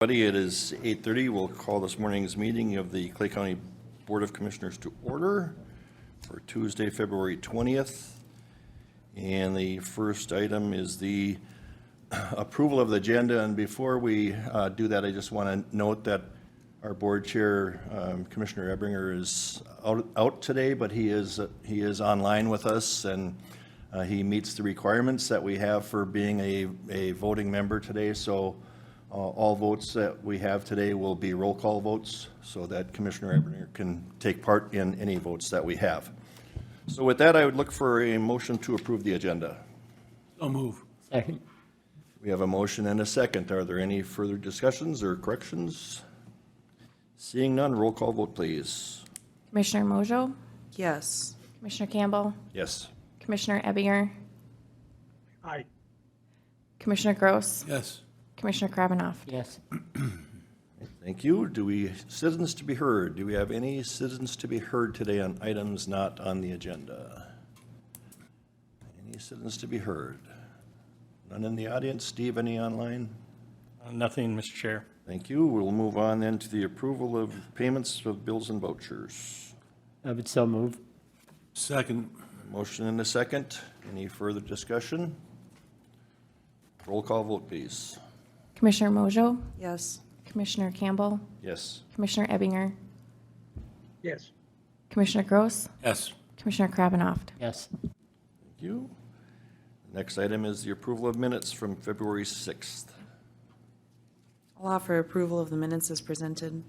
Everybody, it is 8:30. We'll call this morning's meeting of the Clay County Board of Commissioners to order for Tuesday, February 20th. And the first item is the approval of the agenda. And before we do that, I just want to note that our board chair, Commissioner Ebinger, is out today, but he is online with us, and he meets the requirements that we have for being a voting member today. So all votes that we have today will be roll call votes so that Commissioner Ebinger can take part in any votes that we have. So with that, I would look for a motion to approve the agenda. So move. Second. We have a motion and a second. Are there any further discussions or corrections? Seeing none, roll call vote, please. Commissioner Mojo, Yes. Commissioner Campbell, Yes. Commissioner Ebinger, Aye. Commissioner Gross, Yes. Commissioner Krabanoff. Yes. Thank you. Citizens to be heard? Do we have any citizens to be heard today on items not on the agenda? Any citizens to be heard? None in the audience. Steve, any online? Nothing, Mr. Chair. Thank you. We'll move on then to the approval of payments of bills and vouchers. I would so move. Second. Motion and a second. Any further discussion? Roll call vote, please. Commissioner Mojo, Yes. Commissioner Campbell, Yes. Commissioner Ebinger, Yes. Commissioner Gross, Yes. Commissioner Krabanoff. Yes. Thank you. Next item is the approval of minutes from February 6th. I'll offer approval of the minutes as presented.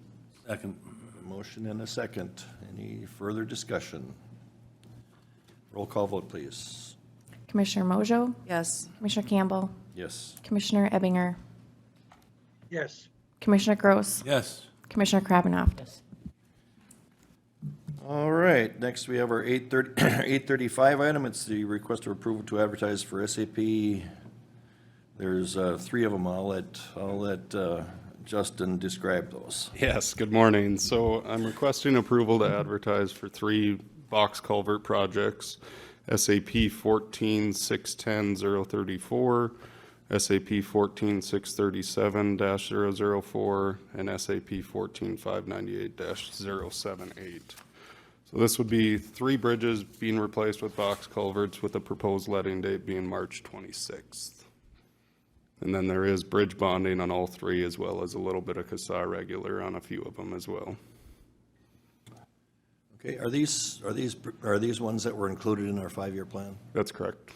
Second. Motion and a second. Any further discussion? Roll call vote, please. Commissioner Mojo, Yes. Commissioner Campbell, Yes. Commissioner Ebinger, Yes. Commissioner Gross, Yes. Commissioner Krabanoff. Yes. All right, next we have our 835 item. It's the request of approval to advertise for SAP. There's three of them. I'll let Justin describe those. Yes, good morning. So I'm requesting approval to advertise for three box culvert projects, SAP 14-610-034, SAP 14-637-004, and SAP 14-598-078. So this would be three bridges being replaced with box culverts with the proposed letting date being March 26th. And then there is bridge bonding on all three, as well as a little bit of CASA regular on a few of them as well. Okay, are these ones that were included in our 5-year plan? That's correct.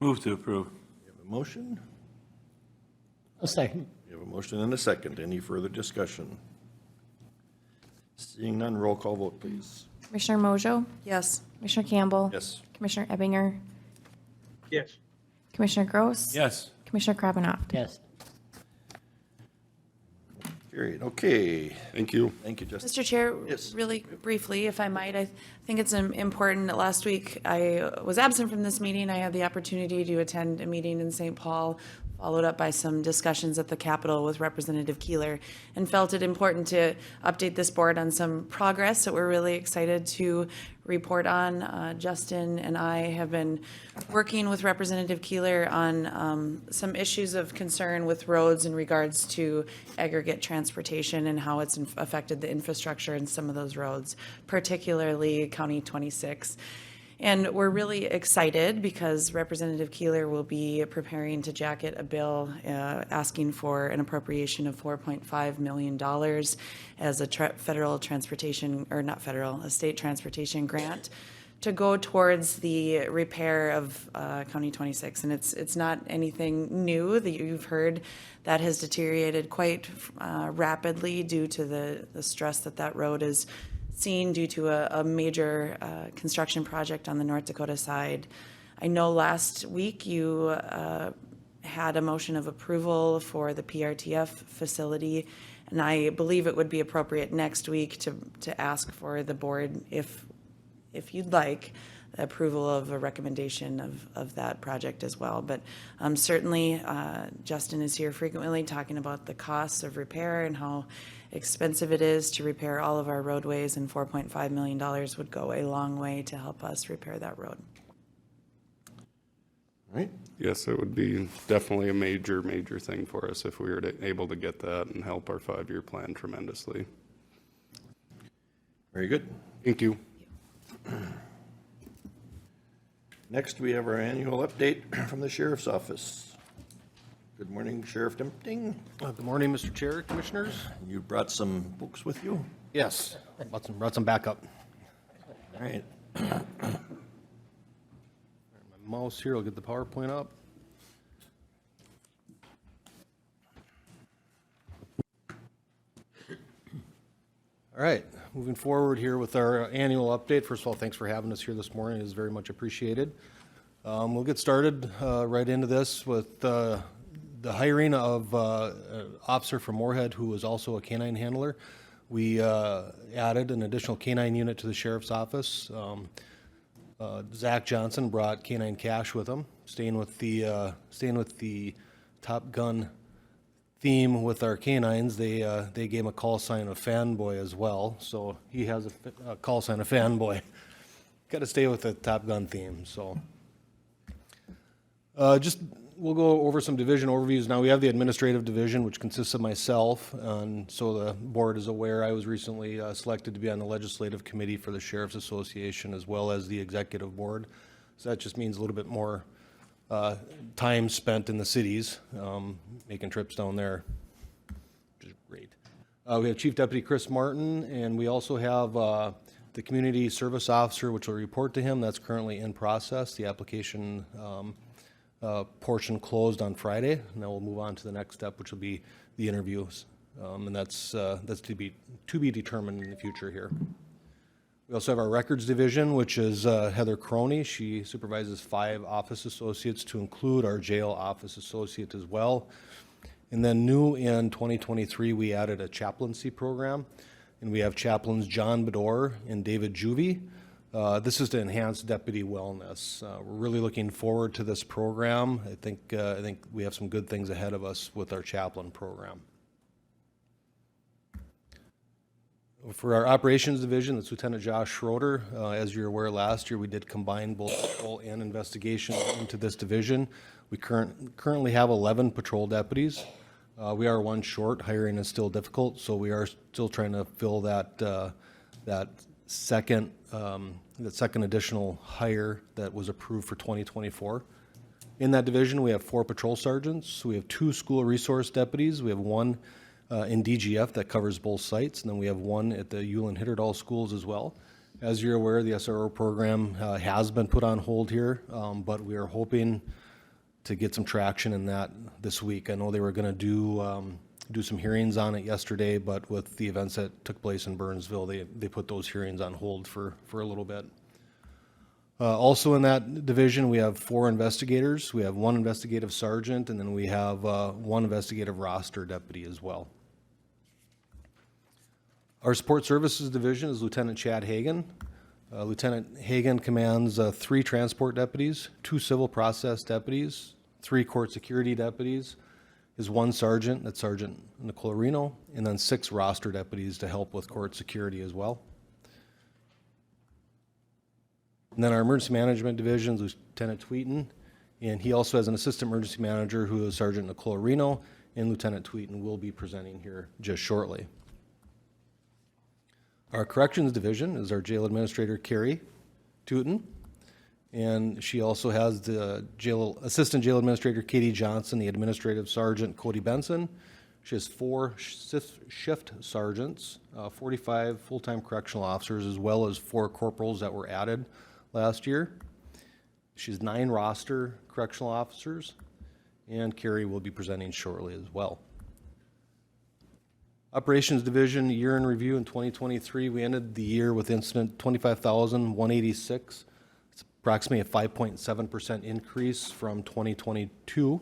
Move to approve. We have a motion. A second. We have a motion and a second. Any further discussion? Seeing none, roll call vote, please. Commissioner Mojo, Yes. Commissioner Campbell, Yes. Commissioner Ebinger, Yes. Commissioner Gross, Yes. Commissioner Krabanoff. Yes. Carried. Okay. Thank you. Thank you, Justin. Mr. Chair, Yes. really briefly, if I might, I think it's important. Last week, I was absent from this meeting. I had the opportunity to attend a meeting in St. Paul, followed up by some discussions at the Capitol with Representative Keeler, and felt it important to update this board on some progress that we're really excited to report on. Justin and I have been working with Representative Keeler on some issues of concern with roads in regards to aggregate transportation and how it's affected the infrastructure in some of those roads, particularly County 26. And we're really excited because Representative Keeler will be preparing to jacket a bill asking for an appropriation of $4.5 million as a federal transportation, or not federal, a state transportation grant to go towards the repair of County 26. And it's not anything new that you've heard. That has deteriorated quite rapidly due to the stress that road is seen due to a major construction project on the North Dakota side. I know last week you had a motion of approval for the PRTF facility, and I believe it would be appropriate next week to ask for the board, if you'd like, approval of a recommendation of that project as well. But certainly, Justin is here frequently talking about the costs of repair and how expensive it is to repair all of our roadways, and $4.5 million would go a long way to help us repair that road. right? Yes, it would be definitely a major, major thing for us if we were able to get that and help our 5-year plan tremendously. Very good. Thank you. Next, we have our annual update from the Sheriff's Office. Good morning, Sheriff Dimpting. Good morning, Mr. Chair, Commissioners. You brought some books with you? Yes, brought some backup. All right. My mouse here, I'll get the PowerPoint up. All right, moving forward here with our annual update. First of all, thanks for having us here this morning. It is very much appreciated. We'll get started right into this with the hiring of an officer from Moorhead who is also a canine handler. We added an additional canine unit to the sheriff's office. Zach Johnson brought canine cash with him, staying with the Top Gun theme with our canines. They gave him a call sign of Fanboy as well, so he has a call sign of Fanboy. Got to stay with the Top Gun theme. So we'll go over some division overviews. Now we have the administrative division, which consists of myself, and so the board is aware I was recently selected to be on the legislative committee for the Sheriff's Association as well as the executive board. So that just means a little bit more time spent in the cities, making trips down there, which is great. We have Chief Deputy Chris Martin, and we also have the Community Service Officer, which will report to him. That's currently in process. The application portion closed on Friday, and then we'll move on to the next step, which will be the interviews, and that's to be determined in the future here. We also have our records division, which is Heather Croney. She supervises 5 office associates to include our jail office associate as well. And then new in 2023, we added a chaplaincy program, and we have chaplains John Bedore and David Juvie. This is to enhance deputy wellness. We're really looking forward to this program. I think we have some good things ahead of us with our chaplain program. For our operations division, that's Lieutenant Josh Schroeder. As you're aware, last year we did combine both patrol and investigation into this division. We currently have 11 patrol deputies. We are 1 short. Hiring is still difficult, so we are still trying to fill that second additional hire that was approved for 2024. In that division, we have 4 patrol sergeants. We have 2 school resource deputies. We have 1 in DGF that covers both sites, and then we have 1 at the Ulen-Hitterdal schools as well. As you're aware, the SRO program has been put on hold here, but we are hoping to get some traction in that this week. I know they were going to do some hearings on it yesterday, but with the events that took place in Burnsville, they put those hearings on hold for a little bit. Also in that division, we have 4 investigators. We have 1 investigative sergeant, and then we have 1 investigative roster deputy as well. Our support services division is Lieutenant Chad Hagan. Lieutenant Hagan commands 3 transport deputies, 2 civil process deputies, 3 court security deputies, is 1 sergeant, that's Sergeant Nicole Reno, and then 6 roster deputies to help with court security as well. And then our emergency management division is Lieutenant Tweeten, and he also has an assistant emergency manager who is Sergeant Nicole Reno, and Lieutenant Tweeten will be presenting here just shortly. Our corrections division is our jail administrator, Carrie Tooten, and she also has the assistant jail administrator, Katie Johnson, the administrative sergeant, Cody Benson. She has 4 shift sergeants, 45 full-time correctional officers, as well as 4 corporals that were added last year. She has 9 roster correctional officers, and Carrie will be presenting shortly as well. Operations Division year in review in 2023, we ended the year with incident 25,186. It's approximately a 5.7% increase from 2022.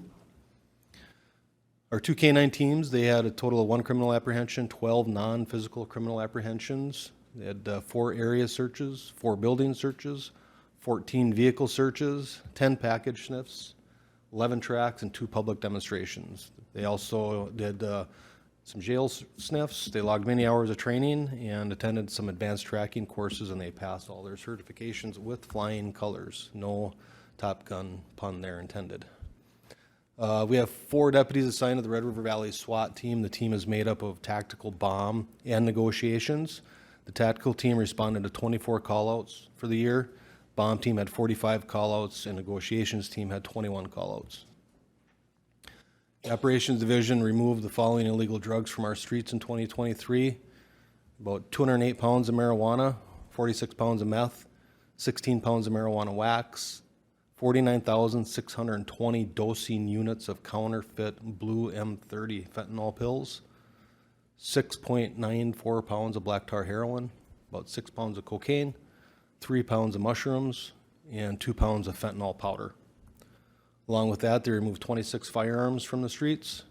Our 2 K-9 teams, they had a total of 1 criminal apprehension, 12 non-physical criminal apprehensions. They had 4 area searches, 4 building searches, 14 vehicle searches, 10 package sniffs, 11 tracks, and 2 public demonstrations. They also did some jail sniffs. They logged many hours of training and attended some advanced tracking courses, and they passed all their certifications with flying colors. No Top Gun pun there intended. We have 4 deputies assigned to the Red River Valley SWAT team. The team is made up of tactical bomb and negotiations. The tactical team responded to 24 callouts for the year. Bomb team had 45 callouts, and negotiations team had 21 callouts. The operations division removed the following illegal drugs from our streets in 2023. About 208 pounds of marijuana, 46 pounds of meth, 16 pounds of marijuana wax, 49,620 dosing units of counterfeit blue M30 fentanyl pills, 6.94 pounds of black tar heroin, about 6 pounds of cocaine, 3 pounds of mushrooms, and 2 pounds of fentanyl powder. Along with that, they removed 26 firearms from the streets,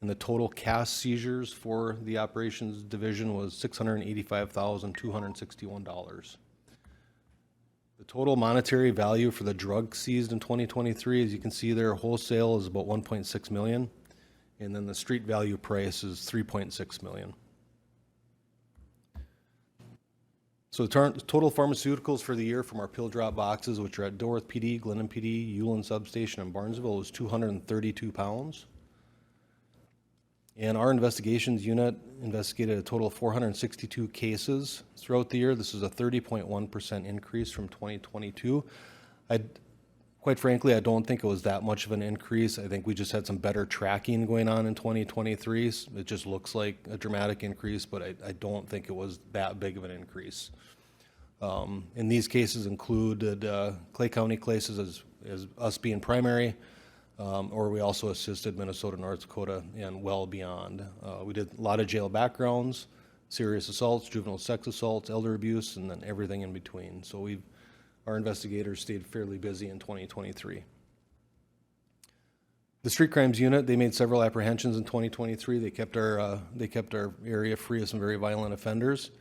and the total cash seizures for the operations division was $685,261. The total monetary value for the drugs seized in 2023, as you can see there, wholesale is about 1.6 million, and then the street value price is 3.6 million. So the total pharmaceuticals for the year from our pill drop boxes, which are at Dorth PD, Glennon PD, Uland Substation, and Barnesville, was 232 pounds. And our investigations unit investigated a total of 462 cases throughout the year. This is a 30.1% increase from 2022. Quite frankly, I don't think it was that much of an increase. I think we just had some better tracking going on in 2023. It just looks like a dramatic increase, but I don't think it was that big of an increase. And these cases included Clay County cases as us being primary, or we also assisted Minnesota, North Dakota, and well beyond. We did a lot of jail backgrounds, serious assaults, juvenile sex assaults, elder abuse, and then everything in between. So our investigators stayed fairly busy in 2023. The street crimes unit, they made several apprehensions in 2023. They kept our area free of some very violent offenders.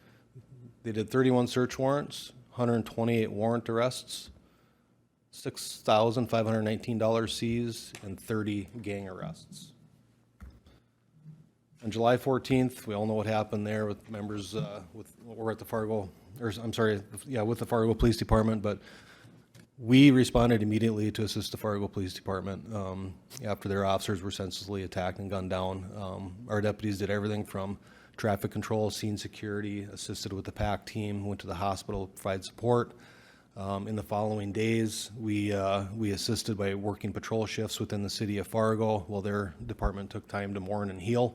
They did 31 search warrants, 128 warrant arrests, $6,519 seized, and 30 gang arrests. On July 14th, we all know what happened there with members we're at the Fargo, with the Fargo Police Department, but we responded immediately to assist the Fargo Police Department after their officers were senselessly attacked and gunned down. Our deputies did everything from traffic control, scene security, assisted with the PAC team, went to the hospital to provide support. In the following days, we assisted by working patrol shifts within the city of Fargo while their department took time to mourn and heal.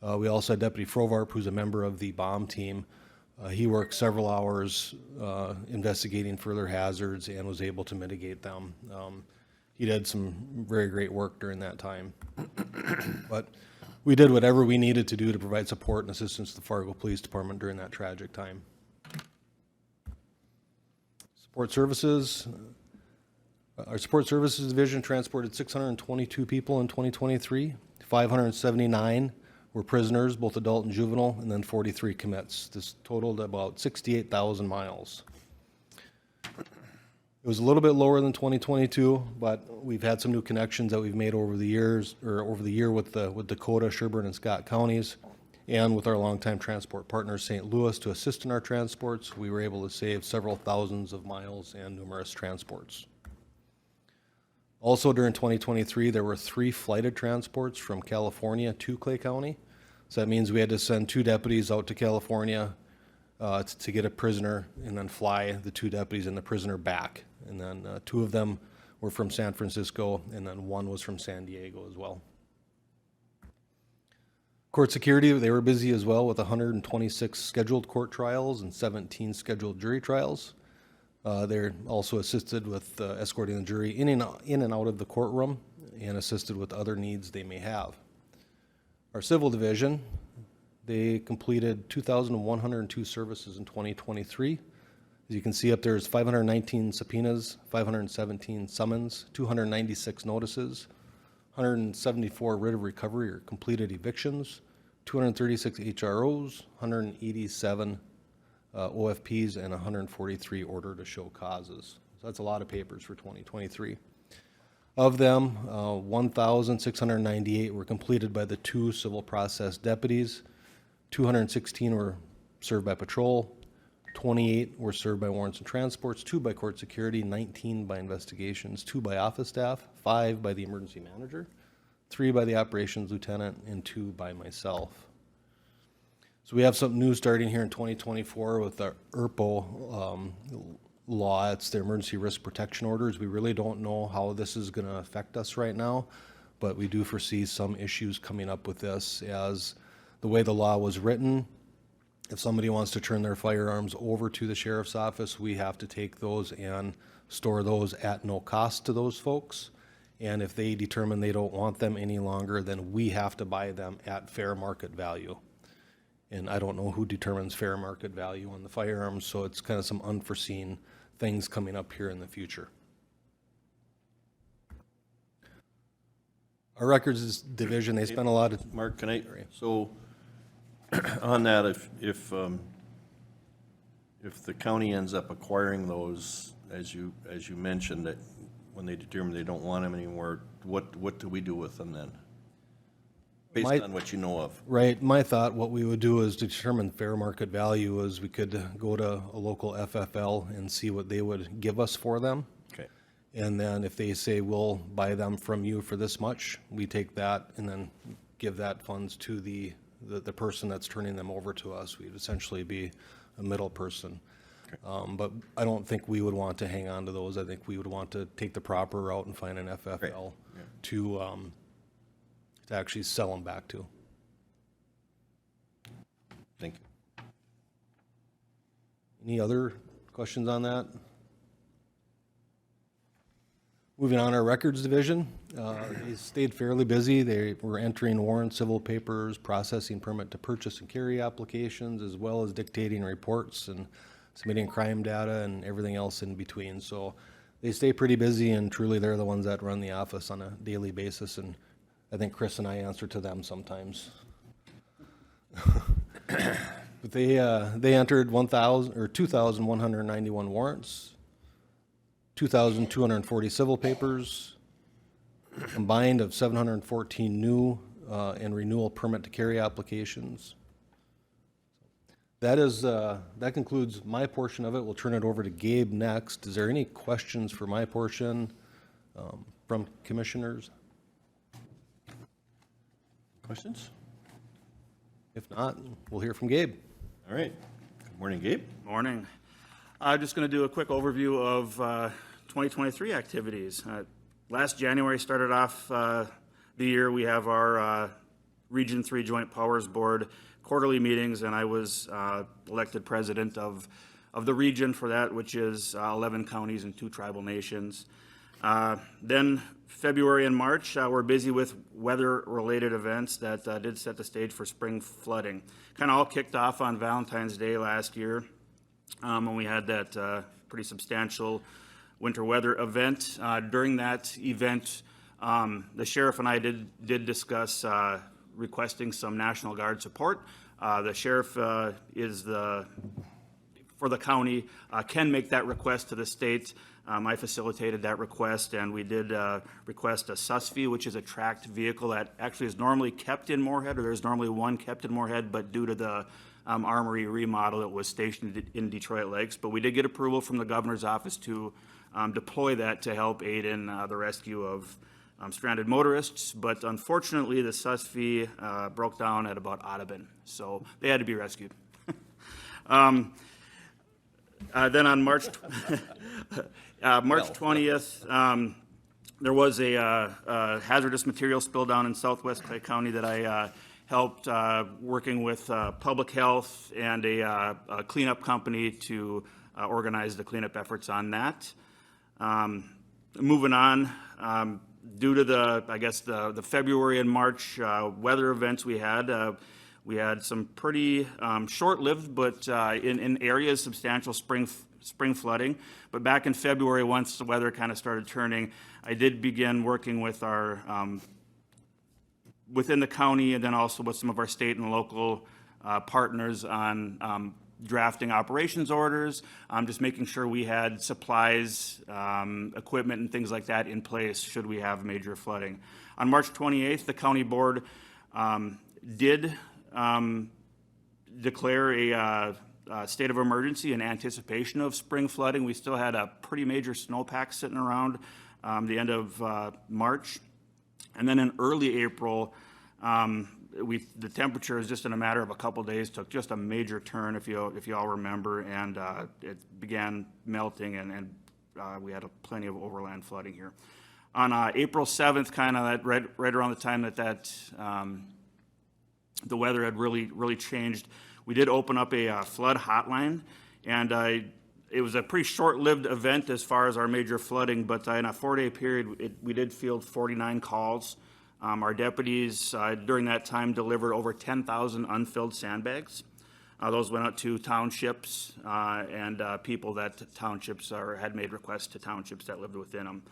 We also had Deputy Frovarp, who's a member of the bomb team. He worked several hours investigating further hazards and was able to mitigate them. He did some very great work during that time. But we did whatever we needed to do to provide support and assistance to the Fargo Police Department during that tragic time. Support services. Our support services division transported 622 people in 2023. 579 were prisoners, both adult and juvenile, and then 43 commits. This totaled about 68,000 miles. It was a little bit lower than 2022, but we've had some new connections that we've made over the years, or over the year with Dakota, Sherburne, and Scott counties, and with our longtime transport partner, St. Louis, to assist in our transports. We were able to save several thousands of miles and numerous transports. Also during 2023, there were 3 flighted transports from California to Clay County. So that means we had to send 2 deputies out to California to get a prisoner and then fly the 2 deputies and the prisoner back. And then 2 of them were from San Francisco, and then 1 was from San Diego as well. Court security, they were busy as well with 126 scheduled court trials and 17 scheduled jury trials. They're also assisted with escorting the jury in and out of the courtroom and assisted with other needs they may have. Our civil division, they completed 2,102 services in 2023. As you can see up there is 519 subpoenas, 517 summons, 296 notices, 174 writ of recovery or completed evictions, 236 HROs, 187 OFPs, and 143 order to show causes. So that's a lot of papers for 2023. Of them, 1,698 were completed by the 2 civil process deputies, 216 were served by patrol, 28 were served by warrants and transports, 2 by court security, 19 by investigations, 2 by office staff, 5 by the emergency manager, 3 by the operations lieutenant, and 2 by myself. So we have something new starting here in 2024 with our ERPO law. It's the Emergency Risk Protection Orders. We really don't know how this is going to affect us right now, but we do foresee some issues coming up with this as the way the law was written. If somebody wants to turn their firearms over to the sheriff's office, we have to take those and store those at no cost to those folks. And if they determine they don't want them any longer, then we have to buy them at fair market value. And I don't know who determines fair market value on the firearms, so it's kind of some unforeseen things coming up here in the future. Our records division, they spent a lot of, Mark, can I, so on that, if the county ends up acquiring those, as you mentioned, that when they determine they don't want them anymore, what do we do with them then? Based on what you know of. right, my thought, what we would do is to determine fair market value is we could go to a local FFL and see what they would give us for them. Okay. And then if they say, we'll buy them from you for this much, we take that and then give that funds to the person that's turning them over to us. We'd essentially be a middle person. But I don't think we would want to hang on to those. I think we would want to take the proper route and find an FFL to actually sell them back to. Thank you. Any other questions on that? Moving on, our records division, they stayed fairly busy. They were entering warrant, civil papers, processing permit to purchase and carry applications, as well as dictating reports and submitting crime data and everything else in between. So they stay pretty busy, and truly they're the ones that run the office on a daily basis, and I think Chris and I answer to them sometimes. But they entered 2,191 warrants, 2,240 civil papers, combined of 714 new and renewal permit to carry applications. That concludes my portion of it. We'll turn it over to Gabe next. Is there any questions for my portion from commissioners? Questions? If not, we'll hear from Gabe. All right. Good morning, Gabe. Morning. I'm just going to do a quick overview of 2023 activities. Last January started off the year. We have our Region 3 Joint Powers Board quarterly meetings, and I was elected president of the region for that, which is 11 counties and 2 tribal nations. Then February and March, we're busy with weather-related events that did set the stage for spring flooding. Kind of all kicked off on Valentine's Day last year when we had that pretty substantial winter weather event. During that event, the sheriff and I did discuss requesting some National Guard support. The sheriff for the county can make that request to the state. I facilitated that request, and we did request a SUSV, which is a tracked vehicle that actually is normally kept in Moorhead, or there's normally one kept in Moorhead, but due to the Armory remodel, it was stationed in Detroit Lakes. But we did get approval from the governor's office to deploy that to help aid in the rescue of stranded motorists. But unfortunately, the SUSV broke down at about Audubon, so they had to be rescued. Then on March 20th, there was a hazardous material spill down in southwest Clay County that I helped working with public health and a cleanup company to organize the cleanup efforts on that. Moving on, due to the February and March weather events we had some pretty short-lived, but in areas, substantial spring flooding. But back in February, once the weather kind of started turning, I did begin working with our within the county, and then also with some of our state and local partners on drafting operations orders, just making sure we had supplies, equipment, and things like that in place should we have major flooding. On March 28th, the county board did declare a state of emergency in anticipation of spring flooding. We still had a pretty major snowpack sitting around the end of March. And then in early April, the temperature is just in a matter of a couple days took just a major turn, if you all remember, and it began melting, and we had plenty of overland flooding here. On April 7th, kind of right around the time that the weather had really changed, we did open up a flood hotline, and it was a pretty short-lived event as far as our major flooding, but in a 4-day period, we did field 49 calls. Our deputies during that time delivered over 10,000 unfilled sandbags. Those went out to townships and people that townships had made requests to townships that lived within them.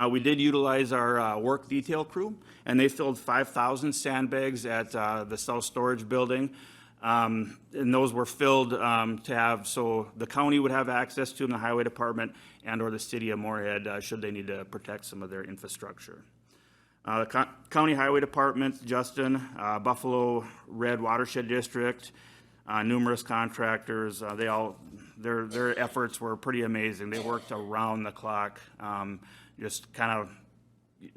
We did utilize our work detail crew, and they filled 5,000 sandbags at the South Storage Building. And those were filled to have, so the county would have access to them, the highway department and or the city of Moorhead, should they need to protect some of their infrastructure. The county highway department, Justin, Buffalo Red Watershed District, numerous contractors, their efforts were pretty amazing. They worked around the clock, just kind of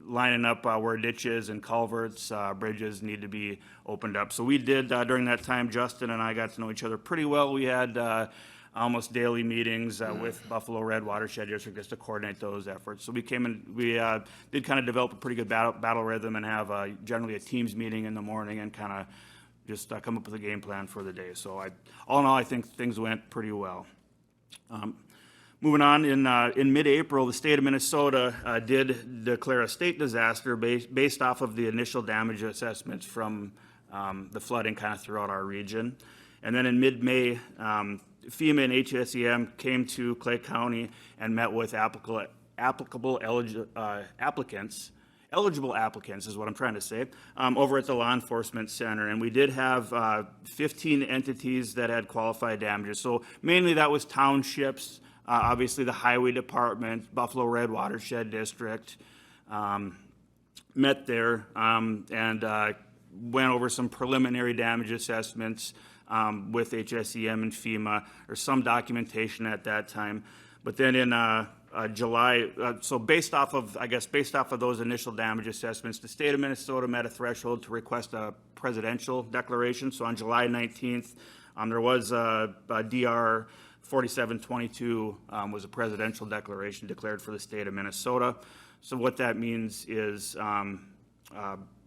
lining up where ditches and culverts, bridges need to be opened up. So we did, during that time, Justin and I got to know each other pretty well. We had almost daily meetings with Buffalo Red Watershed District just to coordinate those efforts. So we came in, we did kind of develop a pretty good battle rhythm and have generally a teams meeting in the morning and kind of just come up with a game plan for the day. So all in all, I think things went pretty well. Moving on, in mid-April, the state of Minnesota did declare a state disaster based off of the initial damage assessments from the flooding kind of throughout our region. And then in mid-May, FEMA and HSEM came to Clay County and met with eligible applicants is what I'm trying to say, over at the Law Enforcement Center. And we did have 15 entities that had qualified damages. So mainly that was townships, obviously the Highway Department, Buffalo Red Watershed District, met there and went over some preliminary damage assessments with HSEM and FEMA, or some documentation at that time. But then in July, so based off of those initial damage assessments, the state of Minnesota met a threshold to request a presidential declaration. So on July 19th, there was a DR 4722 was a presidential declaration declared for the state of Minnesota. So what that means is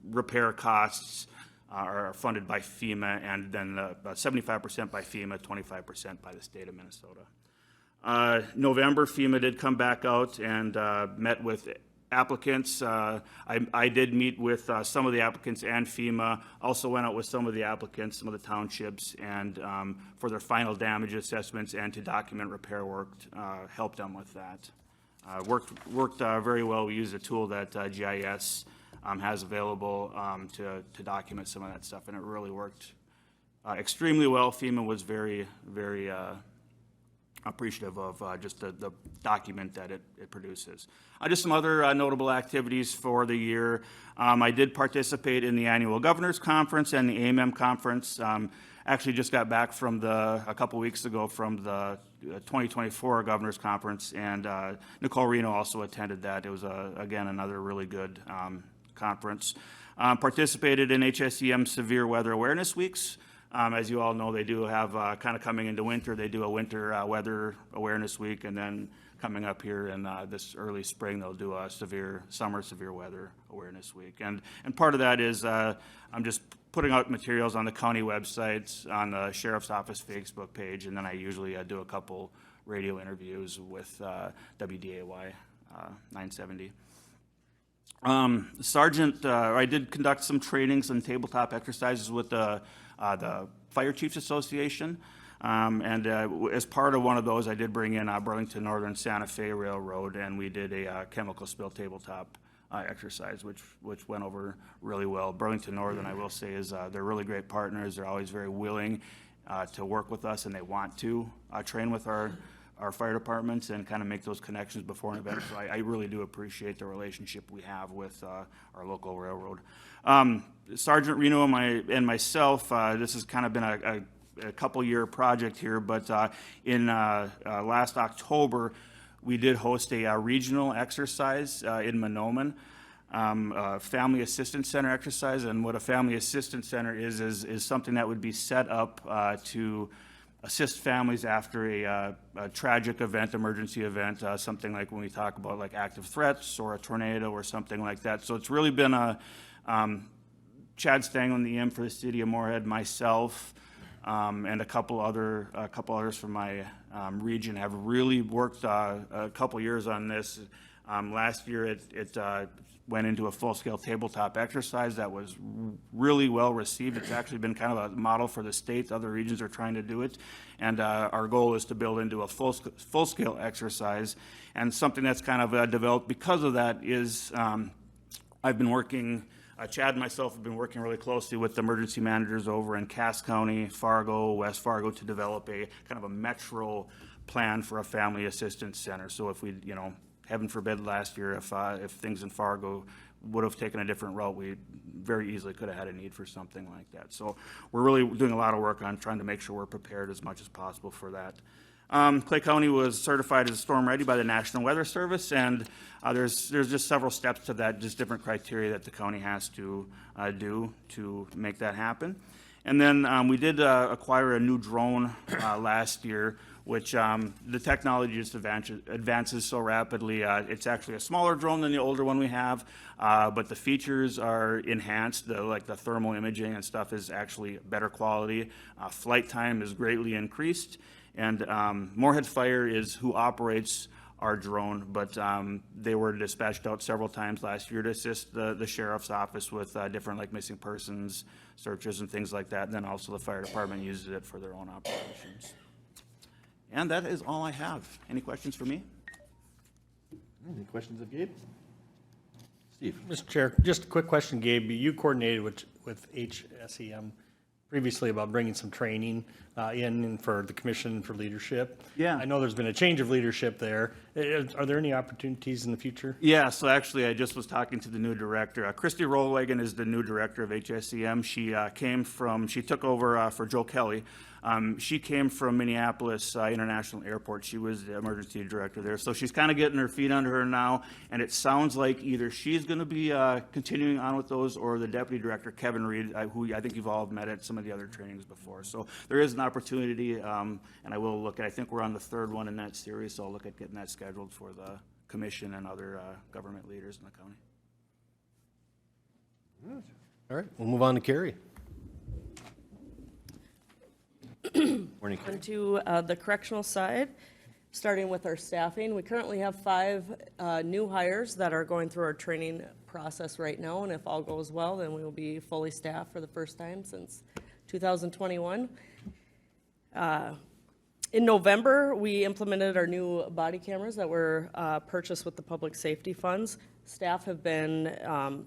repair costs are funded by FEMA, and then 75% by FEMA, 25% by the state of Minnesota. November, FEMA did come back out and met with applicants. I did meet with some of the applicants and FEMA, also went out with some of the applicants, some of the townships, and for their final damage assessments and to document repair work, helped them with that. Worked very well. We used a tool that GIS has available to document some of that stuff, and it really worked extremely well. FEMA was very, very appreciative of just the document that it produces. Just some other notable activities for the year. I did participate in the annual Governor's Conference and the AMM Conference. Actually just got back from a couple weeks ago from the 2024 Governor's Conference, and Nicole Reno also attended that. It was, again, another really good conference. Participated in HSEM Severe Weather Awareness Weeks. As you all know, they do have, kind of coming into winter, they do a winter weather awareness week, and then coming up here in this early spring, they'll do a summer severe weather awareness week. And part of that is I'm just putting out materials on the county websites, on the Sheriff's Office Facebook page, and then I usually do a couple radio interviews with WDAY 970. Sergeant, I did conduct some trainings and tabletop exercises with the Fire Chiefs Association, and as part of one of those, I did bring in Burlington Northern Santa Fe Railroad, and we did a chemical spill tabletop exercise, which went over really well. Burlington Northern, I will say, is they're really great partners. They're always very willing to work with us, and they want to train with our fire departments and kind of make those connections before an event. So I really do appreciate the relationship we have with our local railroad. Sergeant Reno and myself, this has kind of been a couple-year project here, but in last October, we did host a regional exercise in Monoman, a family assistance center exercise. And what a family assistance center is something that would be set up to assist families after a tragic event, emergency event, something like when we talk about like active threats or a tornado or something like that. So it's really been a Chad Stanglin, the EM for the city of Moorhead, myself, and a couple others from my region have really worked a couple years on this. Last year, it went into a full-scale tabletop exercise that was really well received. It's actually been kind of a model for the state. Other regions are trying to do it, and our goal is to build into a full-scale exercise. And something that's kind of developed because of that is I've been working. Chad and myself have been working really closely with the emergency managers over in Cass County, Fargo, West Fargo, to develop a kind of a metro plan for a family assistance center. So if we, heaven forbid last year, if things in Fargo would have taken a different route, we very easily could have had a need for something like that. So we're really doing a lot of work on trying to make sure we're prepared as much as possible for that. Clay County was certified as storm ready by the National Weather Service, and there's just several steps to that, just different criteria that the county has to do to make that happen. And then we did acquire a new drone last year, which the technology just advances so rapidly. It's actually a smaller drone than the older one we have, but the features are enhanced. Like the thermal imaging and stuff is actually better quality. Flight time is greatly increased. And Moorhead Fire is who operates our drone, but they were dispatched out several times last year to assist the sheriff's office with different like missing persons searches and things like that. And then also the fire department uses it for their own operations. And that is all I have. Any questions for me? Any questions of Gabe? Steve? Mr. Chair, just a quick question, Gabe. You coordinated with HSEM previously about bringing some training in for the commission for leadership. Yeah. I know there's been a change of leadership there. Are there any opportunities in the future? Yeah, so actually I just was talking to the new director. Christy Rollwagon is the new director of HSEM. She took over for Joe Kelly. She came from Minneapolis International Airport. She was the emergency director there. So she's kind of getting her feet under her now, and it sounds like either she's going to be continuing on with those, or the deputy director, Kevin Reed, who I think you've all met at some of the other trainings before. So there is an opportunity, and I will look at, I think we're on the third one in that series, so I'll look at getting that scheduled for the commission and other government leaders in the county. All right, we'll move on to Carrie. Morning, Carrie. On to the correctional side, starting with our staffing. We currently have 5 new hires that are going through our training process right now, and if all goes well, then we will be fully staffed for the first time since 2021. In November, we implemented our new body cameras that were purchased with the public safety funds. Staff have been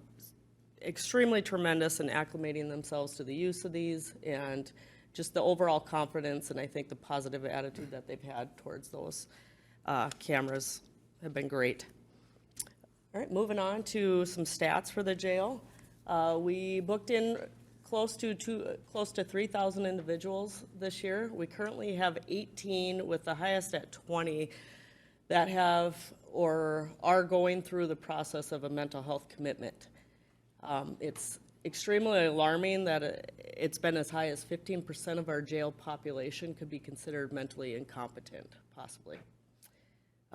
extremely tremendous in acclimating themselves to the use of these, and just the overall confidence and I think the positive attitude that they've had towards those cameras have been great. All right, moving on to some stats for the jail. We booked in close to 3,000 individuals this year. We currently have 18, with the highest at 20, that have or are going through the process of a mental health commitment. It's extremely alarming that it's been as high as 15% of our jail population could be considered mentally incompetent, possibly.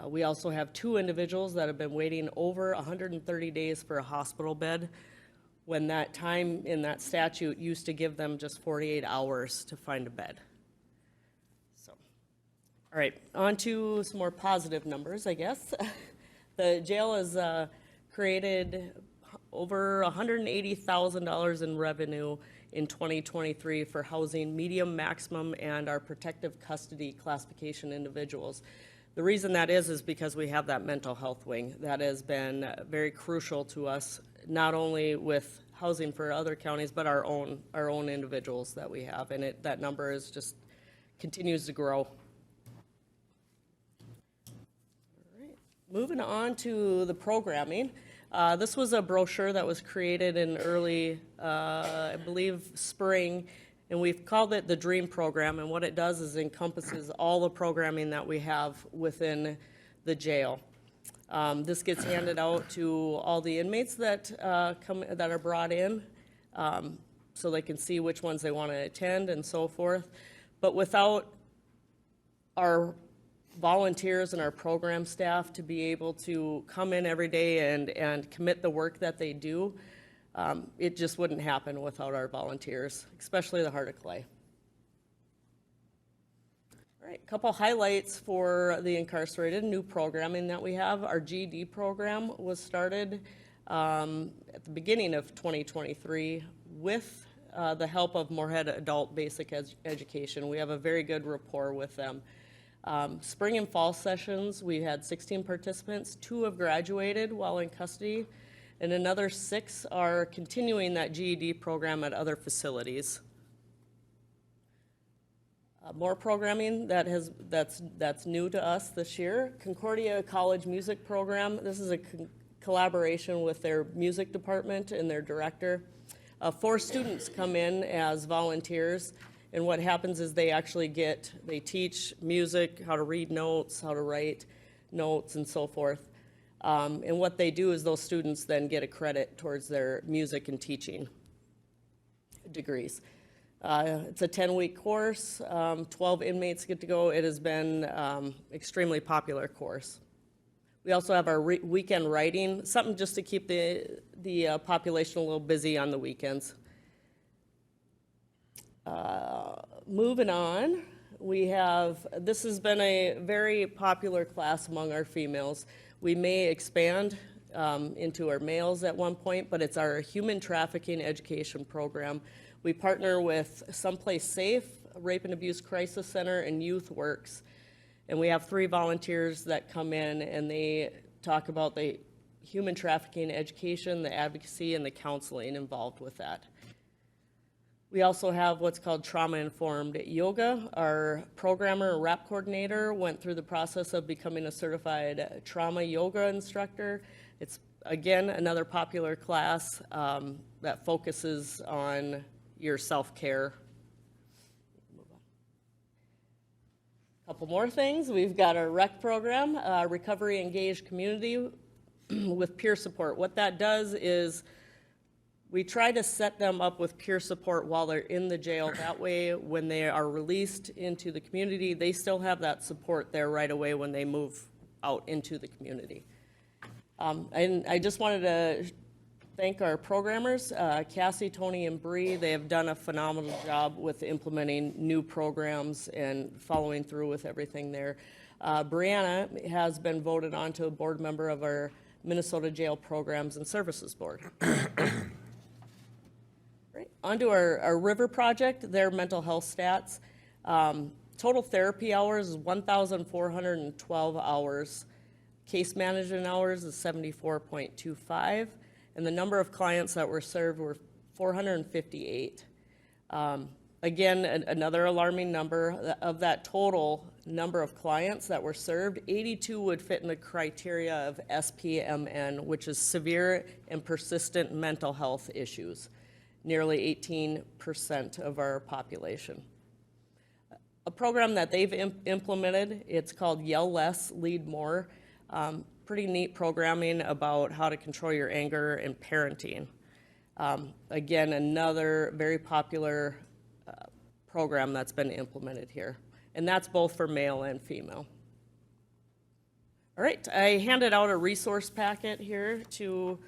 We also have 2 individuals that have been waiting over 130 days for a hospital bed, when that time in that statute used to give them just 48 hours to find a bed. So, all right, on to some more positive numbers, I guess. The jail has created over $180,000 in revenue in 2023 for housing medium, maximum, and our protective custody classification individuals. The reason that is because we have that mental health wing that has been very crucial to us, not only with housing for other counties, but our own individuals that we have, and that number is just continues to grow. All right. Moving on to the programming. This was a brochure that was created in early, I believe, spring, And we've called it the DREAM program, and what it does is encompasses all the programming that we have within the jail. This gets handed out to all the inmates that that are brought in, so they can see which ones they want to attend and so forth. But without our volunteers and our program staff to be able to come in every day and commit the work that they do, it just wouldn't happen without our volunteers, especially the Heart of Clay. All right, a couple highlights for the incarcerated, new programming that we have. Our GED program was started at the beginning of 2023 with the help of Moorhead Adult Basic Education. We have a very good rapport with them. Spring and fall sessions, we had 16 participants. 2 have graduated while in custody, and another 6 are continuing that GED program at other facilities. More programming that's new to us this year. Concordia College Music Program. This is a collaboration with their music department and their director. 4 students come in as volunteers, and what happens is they teach music, how to read notes, how to write notes, and so forth. And what they do is those students then get a credit towards their music and teaching degrees. It's a 10-week course, 12 inmates get to go. It has been extremely popular course. We also have our weekend writing, something just to keep the population a little busy on the weekends. Moving on, this has been a very popular class among our females. We may expand into our males at one point, but it's our human trafficking education program. We partner with Someplace Safe, Rape and Abuse Crisis Center, and Youth Works. And we have 3 volunteers that come in and they talk about the human trafficking education, the advocacy, and the counseling involved with that. We also have what's called trauma-informed yoga. Our programmer and rep coordinator went through the process of becoming a certified trauma yoga instructor. It's, again, another popular class that focuses on your self-care. Couple more things. We've got our REC program, Recovery Engaged Community with peer support. What that does is we try to set them up with peer support while they're in the jail. That way, when they are released into the community, they still have that support there right away when they move out into the community. And I just wanted to thank our programmers, Cassie, Tony, and Bree. They have done a phenomenal job with implementing new programs and following through with everything there. Brianna has been voted on to a board member of our Minnesota Jail Programs and Services Board. Right. On to our River Project, their mental health stats. Total therapy hours is 1,412 hours. Case management hours is 74.25. And the number of clients that were served were 458. Again, another alarming number. Of that total number of clients that were served, 82 would fit in the criteria of SPMN, which is severe and persistent mental health issues, nearly 18% of our population. A program that they've implemented, it's called Yell Less, Lead More. Pretty neat programming about how to control your anger and parenting. Again, another very popular program that's been implemented here. And that's both for male and female. All right, I handed out a resource packet here to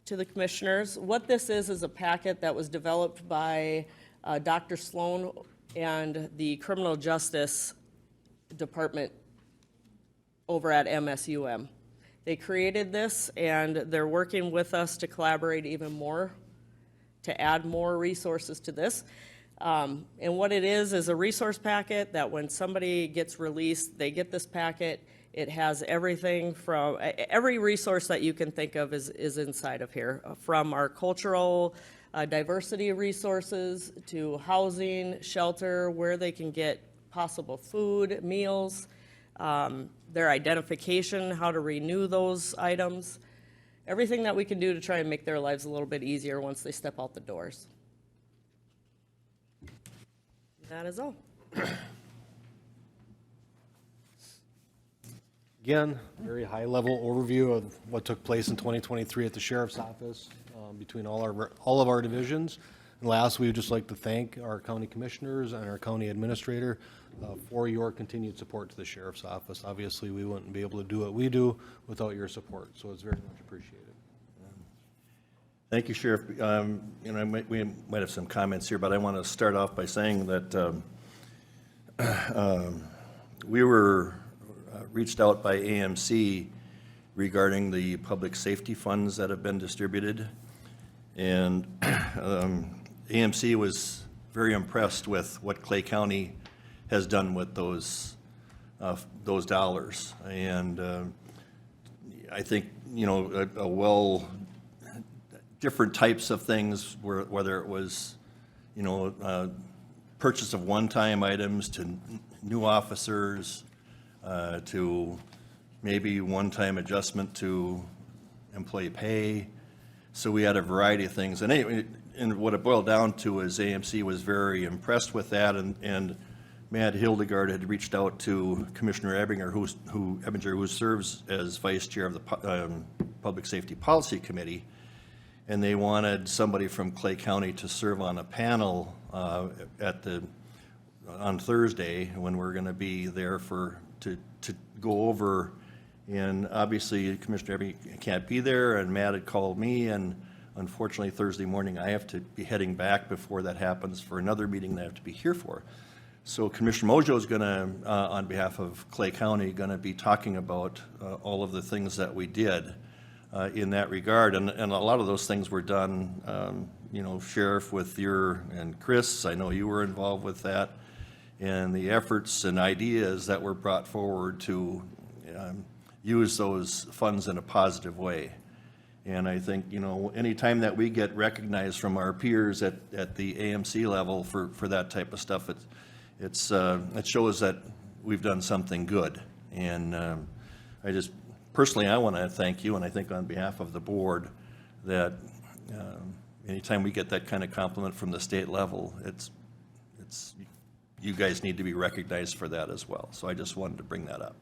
the commissioners. What this is a packet that was developed by Dr. Sloan and the Criminal Justice Department over at MSUM. They created this and they're working with us to collaborate even more, to add more resources to this. And what it is a resource packet that when somebody gets released, they get this packet. It has everything from, every resource that you can think of is inside of here, from our cultural diversity resources to housing, shelter, where they can get possible food, meals, their identification, how to renew those items, everything that we can do to try and make their lives a little bit easier once they step out the doors. That is all. Again, very high-level overview of what took place in 2023 at the Sheriff's Office between all of our divisions. And last, we would just like to thank our county commissioners and our county administrator for your continued support to the Sheriff's Office. Obviously, we wouldn't be able to do what we do without your support, so it's very much appreciated. Thank you, Sheriff. We might have some comments here, but I want to start off by saying that we were reached out by AMC regarding the public safety funds that have been distributed. And AMC was very impressed with what Clay County has done with those dollars. And I think, different types of things, whether it was, purchase of one-time items to new officers, to maybe one-time adjustment to employee pay. So we had a variety of things. And anyway, and what it boiled down to is AMC was very impressed with that, and Matt Hildegard had reached out to Commissioner Ebinger, who serves as vice chair of the Public Safety Policy Committee, and they wanted somebody from Clay County to serve on a panel on Thursday when we're going to be there to go over. And obviously, Commissioner Ebinger can't be there, and Matt had called me, and unfortunately, Thursday morning, I have to be heading back before that happens for another meeting that I have to be here for. So Commissioner Mojo is going to, on behalf of Clay County, going to be talking about all of the things that we did in that regard. And a lot of those things were done, Sheriff, with and Chris, I know you were involved with that, and the efforts and ideas that were brought forward to use those funds in a positive way. And I think, anytime that we get recognized from our peers at the AMC level for that type of stuff, it shows that we've done something good. And personally, I want to thank you, and I think on behalf of the board, that anytime we get that kind of compliment from the state level, you guys need to be recognized for that as well. So I just wanted to bring that up.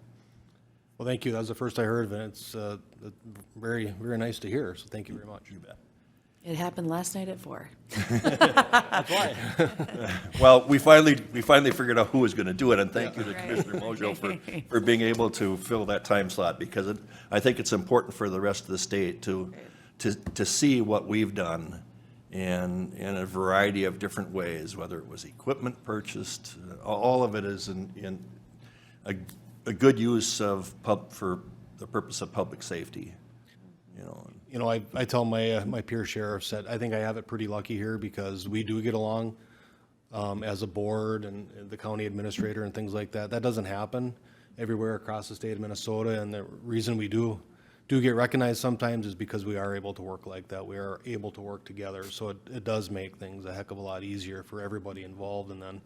Well, thank you. That was the first I heard of it. It's very, very nice to hear, so thank you very much. You bet. It happened last night at 4. That's why. Well, we finally figured out who was going to do it, and thank you to Commissioner Mojo for being able to fill that time slot, because I think it's important for the rest of the state to see what we've done in a variety of different ways, whether it was equipment purchased, all of it is in a good use for the purpose of public safety. I tell my peer sheriffs that I think I have it pretty lucky here, because we do get along as a board and the county administrator and things like that. That doesn't happen everywhere across the state of Minnesota, and the reason we do get recognized sometimes is because we are able to work like that. We are able to work together, so it does make things a heck of a lot easier for everybody involved, and then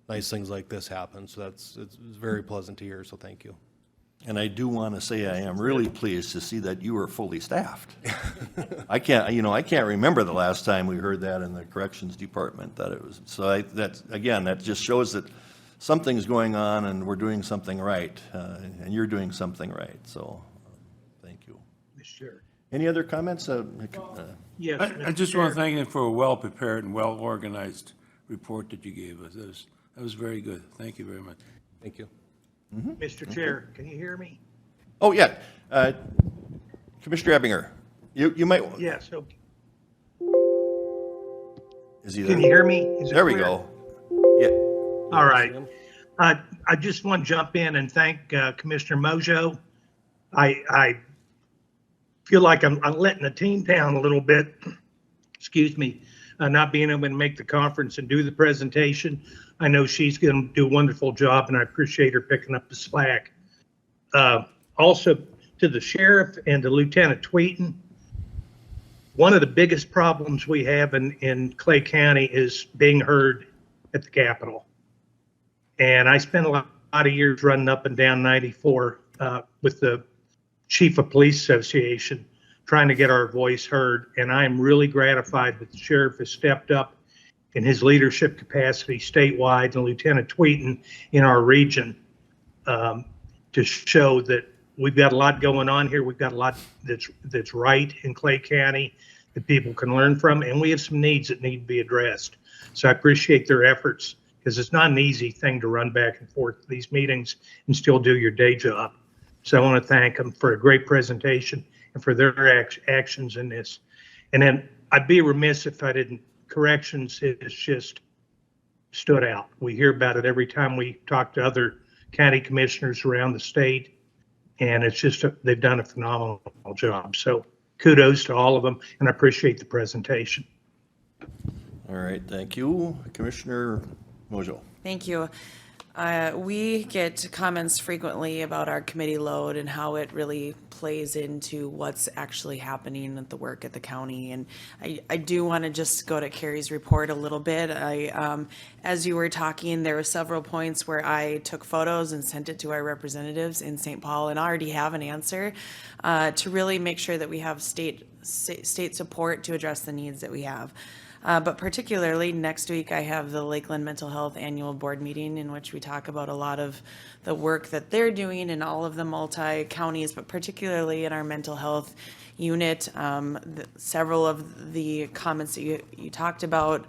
nice things like this happen. So it's very pleasant to hear, so thank you. And I do want to say I am really pleased to see that you are fully staffed. I can't remember the last time we heard that in the corrections department, that it was. So that just shows that something's going on and we're doing something right, and you're doing something right. So, thank you. Sure. Any other comments? Yes. I just want to thank you for a well-prepared and well-organized report that you gave us. That was very good. Thank you very much. Thank you. Mr. Chair, can you hear me? Oh, yeah. Commissioner Ebinger, you might. Yes. Okay. Is he there? Can you hear me? Is it There we clear? go. Yeah. All right. I just want to jump in and thank Commissioner Mojo. I feel like I'm letting the team down a little bit. Excuse me, not being able to make the conference and do the presentation. I know she's going to do a wonderful job, and I appreciate her picking up the slack. Also, to the sheriff and to Lieutenant Tweeten, one of the biggest problems we have in Clay County is being heard at the Capitol. And I spent a lot of years running up and down 94 with the Chief of Police Association, trying to get our voice heard. And I'm really gratified that the sheriff has stepped up in his leadership capacity statewide, and Lieutenant Tweeten in our region, to show that we've got a lot going on here. We've got a lot that's right in Clay County that people can learn from, and we have some needs that need to be addressed. So I appreciate their efforts, because it's not an easy thing to run back and forth to these meetings and still do your day job. So I want to thank them for a great presentation and for their actions in this. And then I'd be remiss if I didn't, corrections has just stood out. We hear about it every time we talk to other county commissioners around the state, and it's just, they've done a phenomenal job. So kudos to all of them, and I appreciate the presentation. All right, thank you. Commissioner Mojo. Thank you. We get comments frequently about our committee load and how it really plays into what's actually happening at the work at the county. And I do want to just go to Carrie's report a little bit. As you were talking, there were several points where I took photos and sent it to our representatives in St. Paul, and already have an answer to really make sure that we have state support to address the needs that we have. But particularly next week, I have the Lakeland Mental Health Annual Board Meeting, in which we talk about a lot of the work that they're doing in all of the multi-counties, but particularly in our mental health unit. Several of the comments that you talked about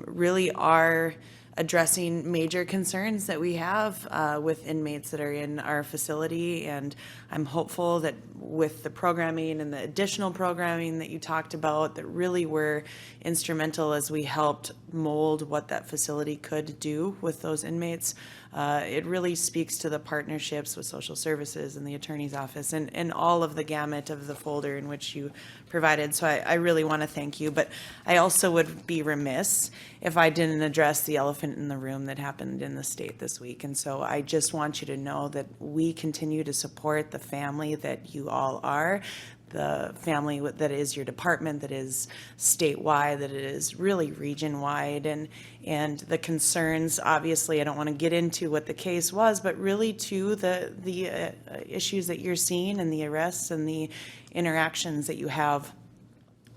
really are addressing major concerns that we have with inmates that are in our facility. And I'm hopeful that with the programming and the additional programming that you talked about, that really were instrumental as we helped mold what that facility could do with those inmates. It really speaks to the partnerships with social services and the attorney's office and all of the gamut of the folder in which you provided. So I really want to thank you, but I also would be remiss if I didn't address the elephant in the room that happened in the state this week. And so I just want you to know that we continue to support the family that you all are, the family that is your department, that is statewide, that it is really region-wide, and the concerns. Obviously, I don't want to get into what the case was, but really to the issues that you're seeing and the arrests and the interactions that you have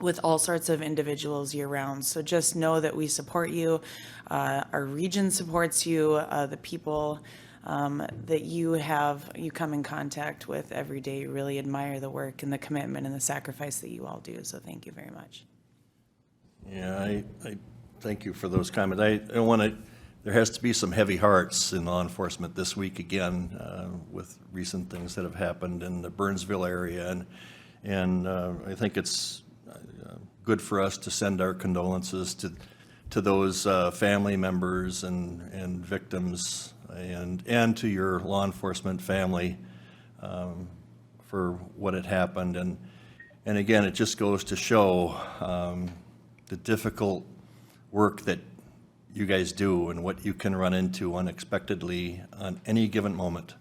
with all sorts of individuals year-round. So just know that we support you. Our region supports you. The people that you come in contact with every day really admire the work and the commitment and the sacrifice that you all do. So thank you very much. Yeah, I thank you for those comments. I don't want to, there has to be some heavy hearts in law enforcement this week again with recent things that have happened in the Burnsville area. And I think it's good for us to send our condolences to those family members and victims, and to your law enforcement family for what had happened. And again, it just goes to show the difficult work that you guys do and what you can run into unexpectedly on any given moment.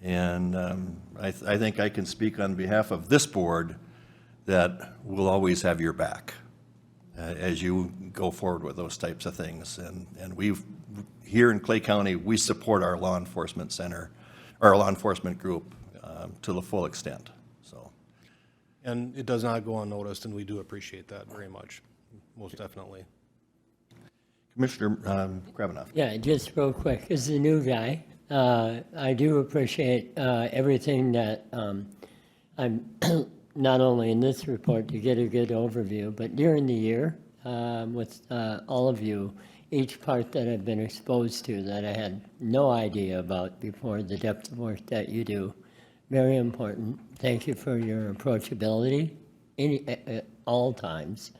And I think I can speak on behalf of this board that we'll always have your back as you go forward with those types of things. And we've, here in Clay County, we support our law enforcement center, our law enforcement group to the full extent, so. And it does not go unnoticed, and we do appreciate that very much, most definitely. Commissioner Kravinoff. Yeah, just real quick, as a new guy, I do appreciate everything that I'm not only in this report to get a good overview, but during the year with all of you, each part that I've been exposed to that I had no idea about before, the depth of work that you do, very important. Thank you for your approachability at all times.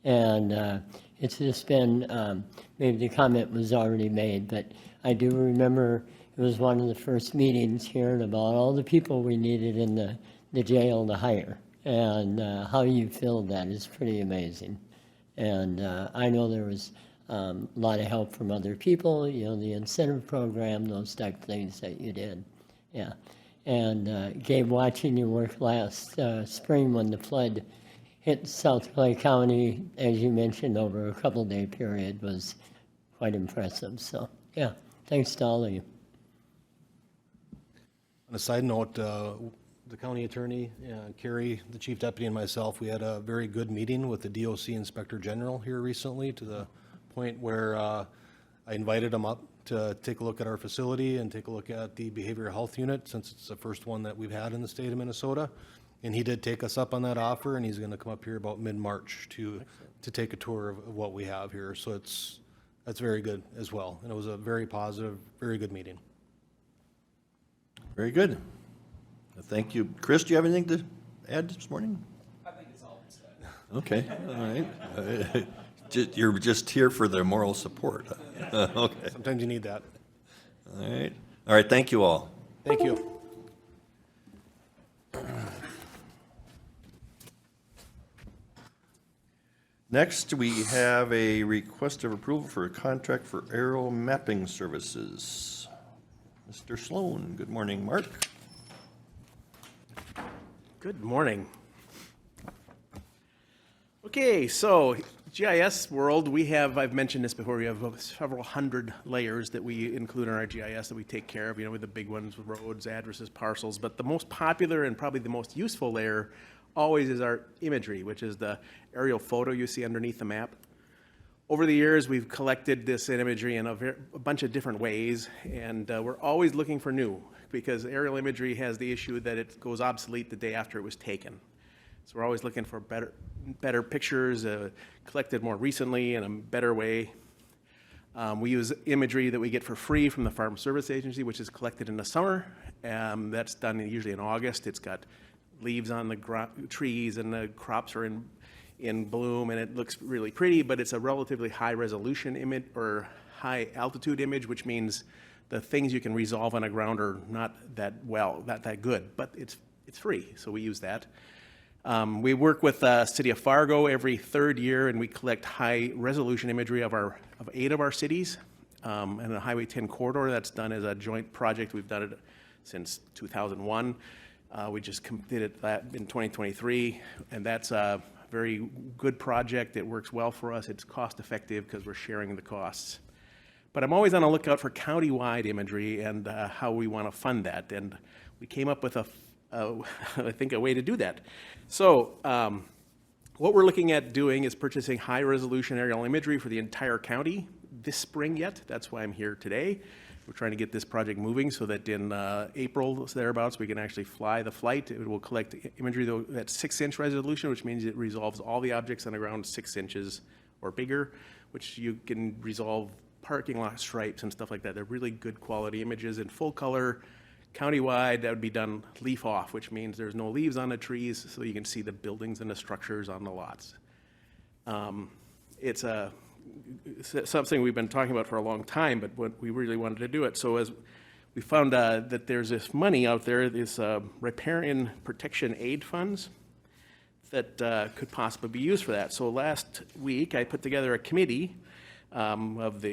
And it's just been, maybe the comment was already made, but I do remember it was one of the first meetings hearing about all the people we needed in the jail to hire. And how you filled that is pretty amazing. And I know there was a lot of help from other people, you know, the incentive program, those type of things that you did. Yeah. And Gabe, watching you work last spring when the flood hit South Clay County, as you mentioned, over a couple-day period was quite impressive. So, yeah, thanks to all of you. On a side note, the county attorney, Carrie, the chief deputy, and myself, we had a very good meeting with the DOC Inspector General here recently, to the point where I invited him up to take a look at our facility and take a look at the behavioral health unit, since it's the first one that we've had in the state of Minnesota. And he did take us up on that offer, and he's going to come up here about mid-March to take a tour of what we have here. So that's very good as well. And it was a very positive, very good meeting. Very good. Thank you. Chris, do you have anything to add this morning? I think it's all been said. Okay, all right. You're just here for the moral support. Okay, Sometimes you need that. all right. All right, thank you all. Thank you. Next, we have a request of approval for a contract for aerial mapping services. Mr. Sloan, good morning, Mark. Good morning. Okay, so GIS world, I've mentioned this before, we have several hundred layers that we include in our GIS that we take care of, with the big ones, roads, addresses, parcels, but the most popular and probably the most useful layer always is our imagery, which is the aerial photo you see underneath the map. Over the years, we've collected this imagery in a bunch of different ways, and we're always looking for new, because aerial imagery has the issue that it goes obsolete the day after it was taken. So we're always looking for better pictures, collected more recently in a better way. We use imagery that we get for free from the Farm Service Agency, which is collected in the summer. That's done usually in August. It's got leaves on the trees and the crops are in bloom, and it looks really pretty, but it's a relatively high resolution image or high altitude image, which means the things you can resolve on the ground are not that good, but it's free, so we use that. We work with the City of Fargo every third year, and we collect high resolution imagery of 8 of our cities, and the Highway 10 corridor. That's done as a joint project. We've done it since 2001. We just completed that in 2023, and that's a very good project. It works well for us. It's cost effective because we're sharing the costs. But I'm always on the lookout for county-wide imagery and how we want to fund that. And we came up with I think a way to do that. So what we're looking at doing is purchasing high-resolution aerial imagery for the entire county this spring yet. That's why I'm here today. We're trying to get this project moving so that in April, thereabouts, we can actually fly the flight. It will collect imagery that's 6-inch resolution, which means it resolves all the objects on the ground 6 inches or bigger, which you can resolve parking lot stripes and stuff like that. They're really good quality images in full color. Countywide, that would be done leaf off, which means there's no leaves on the trees, so you can see the buildings and the structures on the lots. It's something we've been talking about for a long time, but we really wanted to do it. So as we found that there's this money out there, this riparian protection aid funds that could possibly be used for that. So last week, I put together a committee of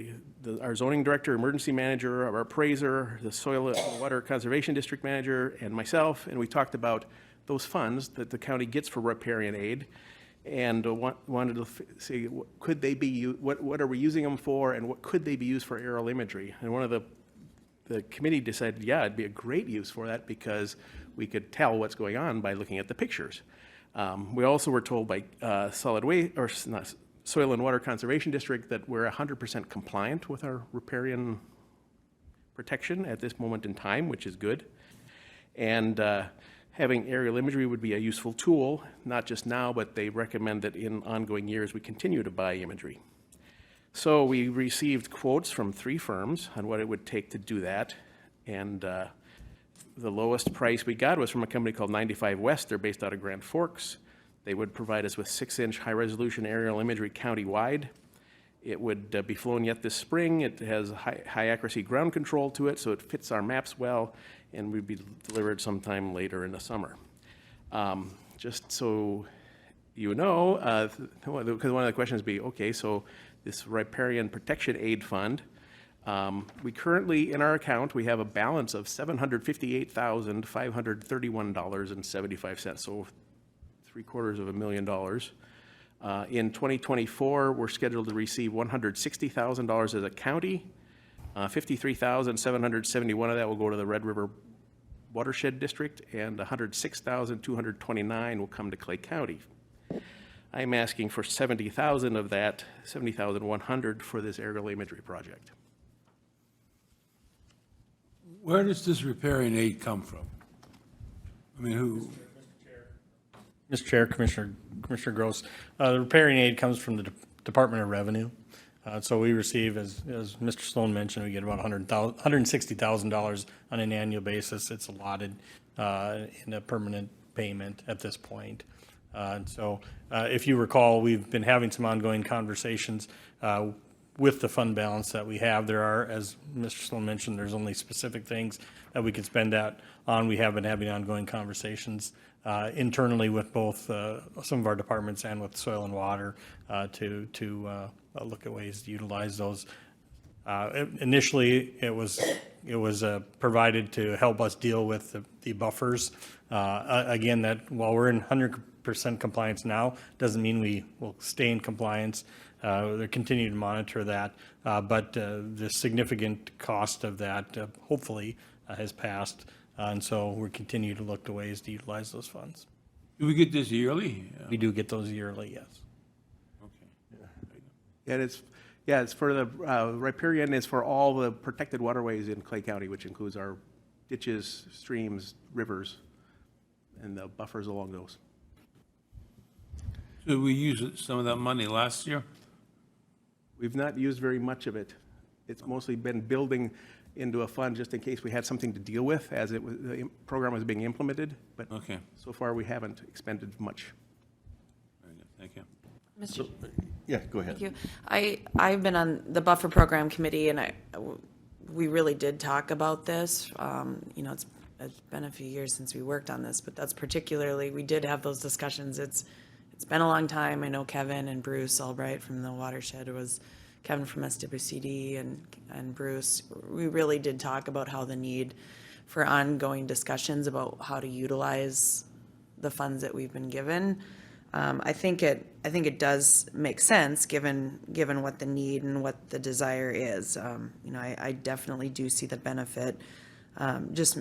our zoning director, emergency manager, our appraiser, the soil and water conservation district manager, and myself, and we talked about those funds that the county gets for riparian aid, and wanted to see could they be what are we using them for, and what could they be used for aerial imagery. And one of the committee decided, yeah, it'd be a great use for that because we could tell what's going on by looking at the pictures. We also were told by Soil and Water Conservation District that we're 100% compliant with our riparian protection at this moment in time, which is good. And having aerial imagery would be a useful tool, not just now, but they recommend that in ongoing years we continue to buy imagery. So we received quotes from 3 firms on what it would take to do that. And the lowest price we got was from a company called 95 West. They're based out of Grand Forks. They would provide us with 6-inch high-resolution aerial imagery county-wide. It would be flown yet this spring. It has high-accuracy ground control to it, so it fits our maps well, and would be delivered sometime later in the summer. Just so you know, because one of the questions would be, okay, so this riparian protection aid fund, we currently, in our account, we have a balance of $758,531.75, so $750,000. In 2024, we're scheduled to receive $160,000 as a county. $53,771 of that will go to the Red River Watershed District, and $106,229 will come to Clay County. I'm asking for 70,000 of that, 70,100 for this aerial imagery project. Where does this repairing aid come from? I mean, who, Mr. Chair, Commissioner Gross, the repairing aid comes from the Department of Revenue. So we receive, as Mr. Sloan mentioned, we get about $160,000 on an annual basis. It's allotted in a permanent payment at this point. And so if you recall, we've been having some ongoing conversations with the fund balance that we have. There are, as Mr. Sloan mentioned, there's only specific things that we could spend that on. We have been having ongoing conversations internally with both some of our departments and with Soil and Water to look at ways to utilize those. Initially, it was provided to help us deal with the buffers. Again, that while we're in 100% compliance now, doesn't mean we will stay in compliance. They continue to monitor that, but the significant cost of that hopefully has passed, and so we continue to look to ways to utilize those funds. do we get this yearly? We do get those yearly, yes. Okay. It's for the riparian is for all the protected waterways in Clay County, which includes our ditches, streams, rivers, and the buffers along those. Did we use some of that money last year? We've not used very much of it. It's mostly been building into a fund just in case we had something to deal with as the program was being implemented, but Okay, so far we haven't expended much. very good, thank you. Mr. Yeah, go ahead. Thank you. I've been on the buffer program committee, and we really did talk about this. You know, it's been a few years since we worked on this, but that's particularly, we did have those discussions. It's been a long time. I know Kevin and Bruce Albright from the watershed, was Kevin from SWCD and Bruce. We really did talk about how the need for ongoing discussions about how to utilize the funds that we've been given. I think it does make sense given what the need and what the desire is. You know, I definitely do see the benefit. Just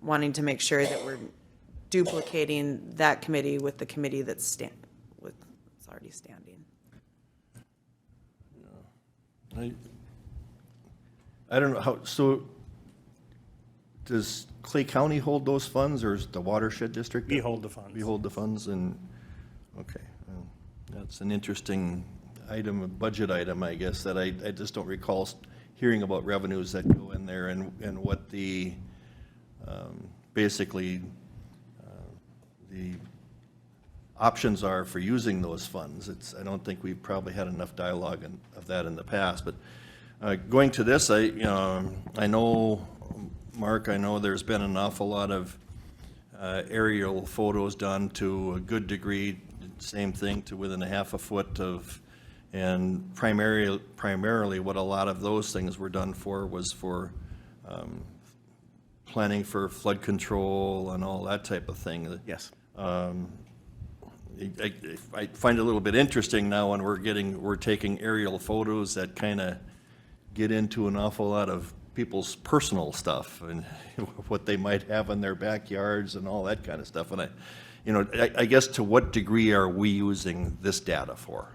wanting to make sure that we're duplicating that committee with the committee that's already standing. I don't know how, so does Clay County hold those funds, or is the watershed district? We hold the funds. We hold the funds, and, okay. Well, that's an interesting item, a budget item, I guess, that I just don't recall hearing about revenues that go in there and what the, basically, the options are for using those funds. I don't think we've probably had enough dialogue of that in the past, but going to this, I know, Mark, I know there's been an awful lot of aerial photos done to a good degree, same thing to within a half a foot of, and primarily what a lot of those things were done for was for planning for flood control and all that type of thing. Yes. I find it a little bit interesting now when we're taking aerial photos that kind of get into an awful lot of people's personal stuff and what they might have in their backyards and all that kind of stuff. And I guess to what degree are we using this data for?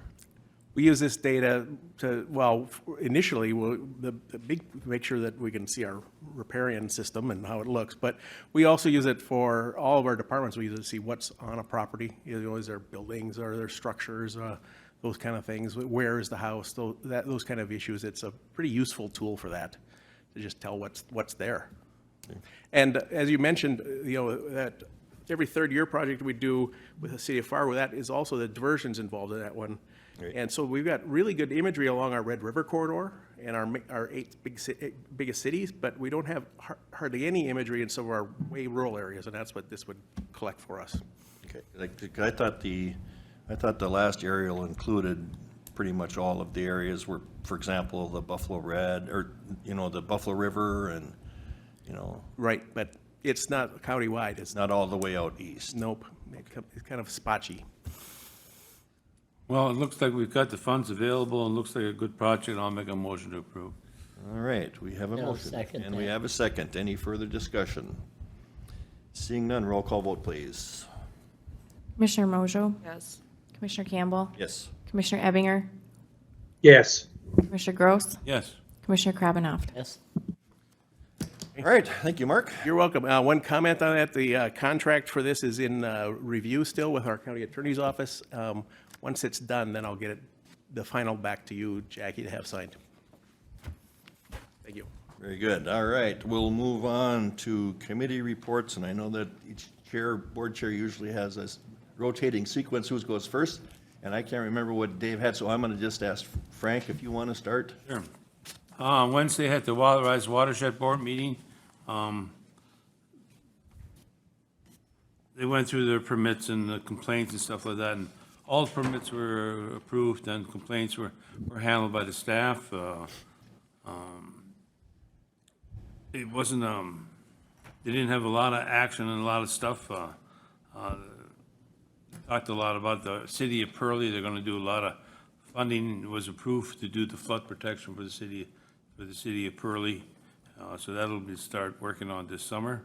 We use this data to, well, initially, the big, make sure that we can see our riparian system and how it looks, but we also use it for all of our departments. We use it to see what's on a property. You know, is there buildings, are there structures, those kind of things. Where is the house? Those kind of issues. It's a pretty useful tool for that, to just tell what's there. Okay. And as you mentioned, you know, that every third year project we do with the city of Fargo, that is also the diversions involved in that one. Right. And so we've got really good imagery along our Red River corridor and our 8 biggest cities, but we don't have hardly any imagery in some of our way rural areas, and that's what this would collect for us. Okay, I thought the last aerial included pretty much all of the areas where, for example, the Buffalo Red, or the Buffalo River, and Right, but it's not countywide. It's not all the way out east. Nope, it's kind of spotchy. Well, it looks like we've got the funds available, and looks like a good project. I'll make a motion to approve. All right, we have a I'll motion. second And we that. have a second. Any further discussion? Seeing none, roll call vote, please. Commissioner Mojo, Yes. Commissioner Campbell, Yes. Commissioner Ebinger, Yes. Commissioner Gross, Yes. Commissioner Krabanoff. Yes. All right, thank you, Mark. You're welcome. One comment on that, the contract for this is in review still with our county attorney's office. Once it's done, then I'll get the final back to you, Jackie, to have signed. Thank you. Very good. All right, we'll move on to committee reports, and I know that each board chair usually has a rotating sequence, who goes first, and I can't remember what Dave had, so I'm going to just ask Frank if you want to start. Sure. Wednesday at the Advertise Watershed Board meeting, they went through their permits and the complaints and stuff like that, and all the permits were approved and complaints were handled by the staff. It wasn't, they didn't have a lot of action and a lot of stuff. Talked a lot about the city of Pearlie. They're gonna do a lot of funding was approved to do the flood protection for the city of Pearlie. So that'll be start working on this summer.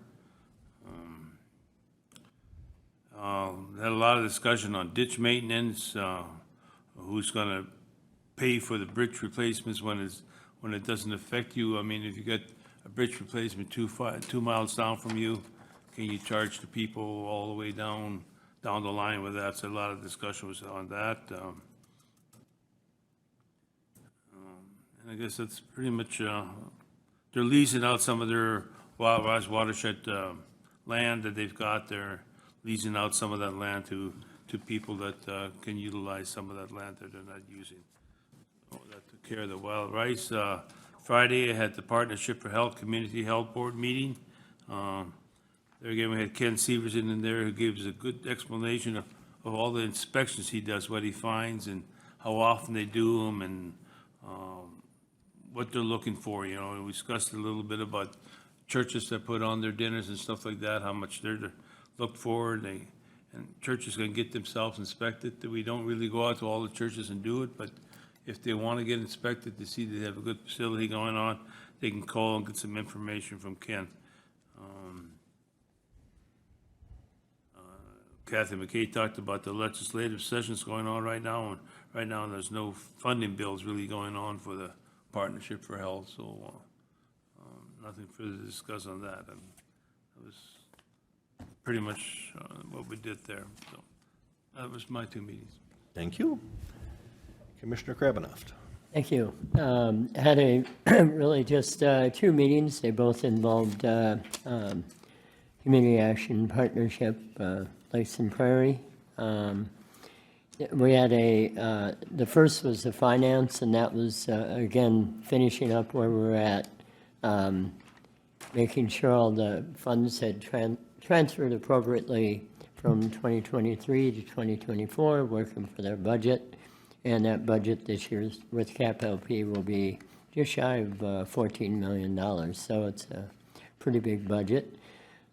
Had a lot of discussion on ditch maintenance, who's gonna pay for the bridge replacements when it doesn't affect you. I mean, if you get a bridge replacement 2 miles down from you, can you charge the people all the way down the line with that? So a lot of discussion was on that. And I guess that's pretty much, they're leasing out some of their watershed land that they've got. They're leasing out some of that land to people that can utilize some of that land that they're not using. Oh, that took care of the wild rice. Friday, I had the Partnership for Health Community Health Board meeting. There again, we had Ken Severson in there who gives a good explanation of all the inspections he does, what he finds, and how often they do them, and what they're looking for. You know, we discussed a little bit about churches that put on their dinners and stuff like that, how much they're to look for. And churches can get themselves inspected. We don't really go out to all the churches and do it, but if they want to get inspected to see they have a good facility going on, they can call and get some information from Ken. Kathy McKay talked about the legislative sessions going on right now, and right now there's no funding bills really going on for the Partnership for Health, so nothing further to discuss on that. And that was pretty much what we did there. So that was my 2 meetings. Thank you. Commissioner Krabanoff. Thank you. Had a really just 2 meetings. They both involved Community Action Partnership, Lakes and Prairie. We had the first was the finance, and that was, again, finishing up where we're at, making sure all the funds had transferred appropriately from 2023 to 2024, working for their budget. And that budget this year with CAP-LP will be just shy of $14 million. So it's a pretty big budget.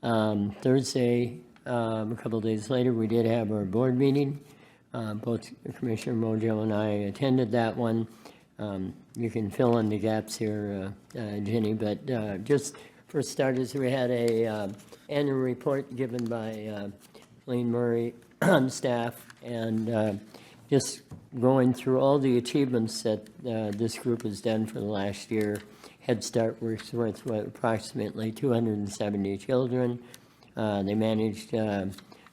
Thursday, a couple of days later, we did have our board meeting. Both Commissioner Mojo and I attended that one. You can fill in the gaps here, Jenny, but just for starters, we had a annual report given by Lane Murray on staff, and just going through all the achievements that this group has done for the last year. Head Start works with approximately 270 children. They managed,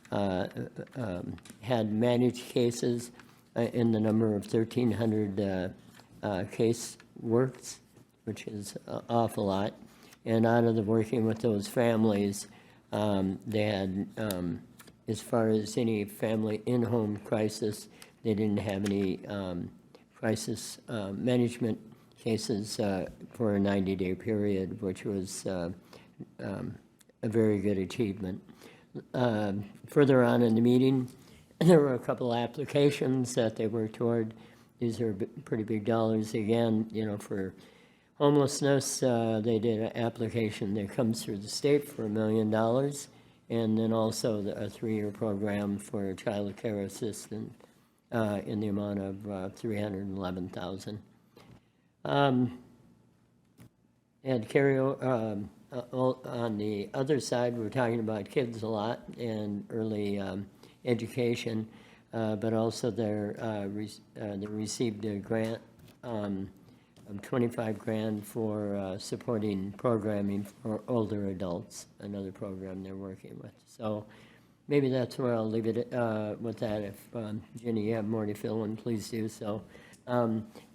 had managed cases in the number of 1,300 case works, which is an awful lot. And out of the working with those families, they had, as far as any family in-home crisis, they didn't have any crisis management cases for a 90-day period, which was a very good achievement. Further on in the meeting, there were a couple applications that they worked toward. These are pretty big dollars. Again, you know, for homelessness, they did an application that comes through the state for $1 million, and then also a 3-year program for child care assistance in the amount of $311,000. And Carrie, on the other side, we're talking about kids a lot and early education. but also they received a grant of 25 grand for supporting programming for older adults, another program they're working with. So maybe that's where I'll leave it with that. If Jenny, you have more to fill in, please do so.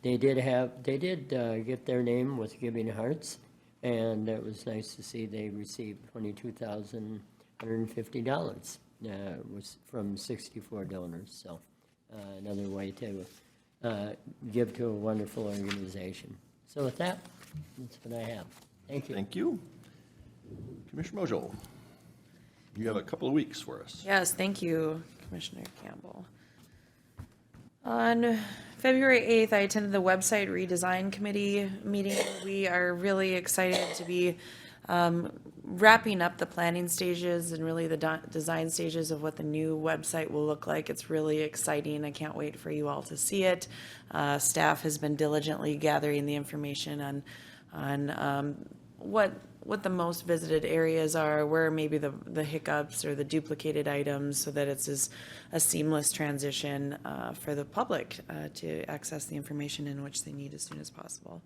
They did get their name with Giving Hearts, and it was nice to see they received $22,150 was from 64 donors. So another way to give to a wonderful organization. So with that, that's what I have. Thank you. Thank you. Commissioner Mojo, you have a couple of weeks for us. Yes, thank you, Commissioner Campbell. On February 8th, I attended the website redesign committee meeting. We are really excited to be wrapping up the planning stages and really the design stages of what the new website will look like. It's really exciting. I can't wait for you all to see it. Staff has been diligently gathering the information on what the most visited areas are, where maybe the hiccups or the duplicated items, so that it's a seamless transition for the public to access the information in which they need as soon as possible.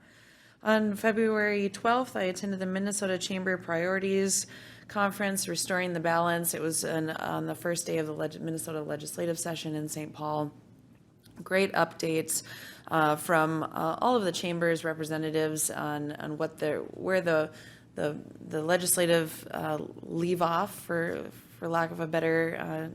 On February 12th, I attended the Minnesota Chamber Priorities Conference, Restoring the Balance. It was on the first day of the Minnesota legislative session in St. Paul. Great updates from all of the chamber's representatives on where the legislative leave off, for lack of a better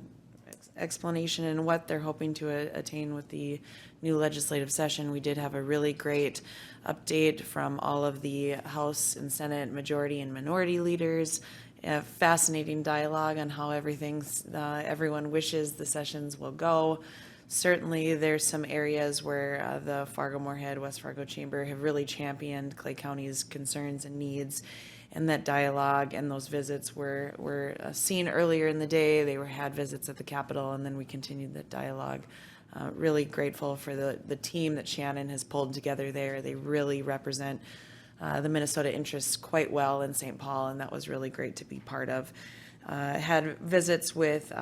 explanation, and what they're hoping to attain with the new legislative session. We did have a really great update from all of the House and Senate majority and minority leaders. A fascinating dialogue on how everyone wishes the sessions will go. Certainly, there's some areas where the Fargo-Moorhead, West Fargo Chamber have really championed Clay County's concerns and needs, and that dialogue and those visits were seen earlier in the day. They had visits at the Capitol, and then we continued that dialogue. Really grateful for the team that Shannon has pulled together there. They really represent the Minnesota interests quite well in St. Paul, and that was really great to be part of. Had visits with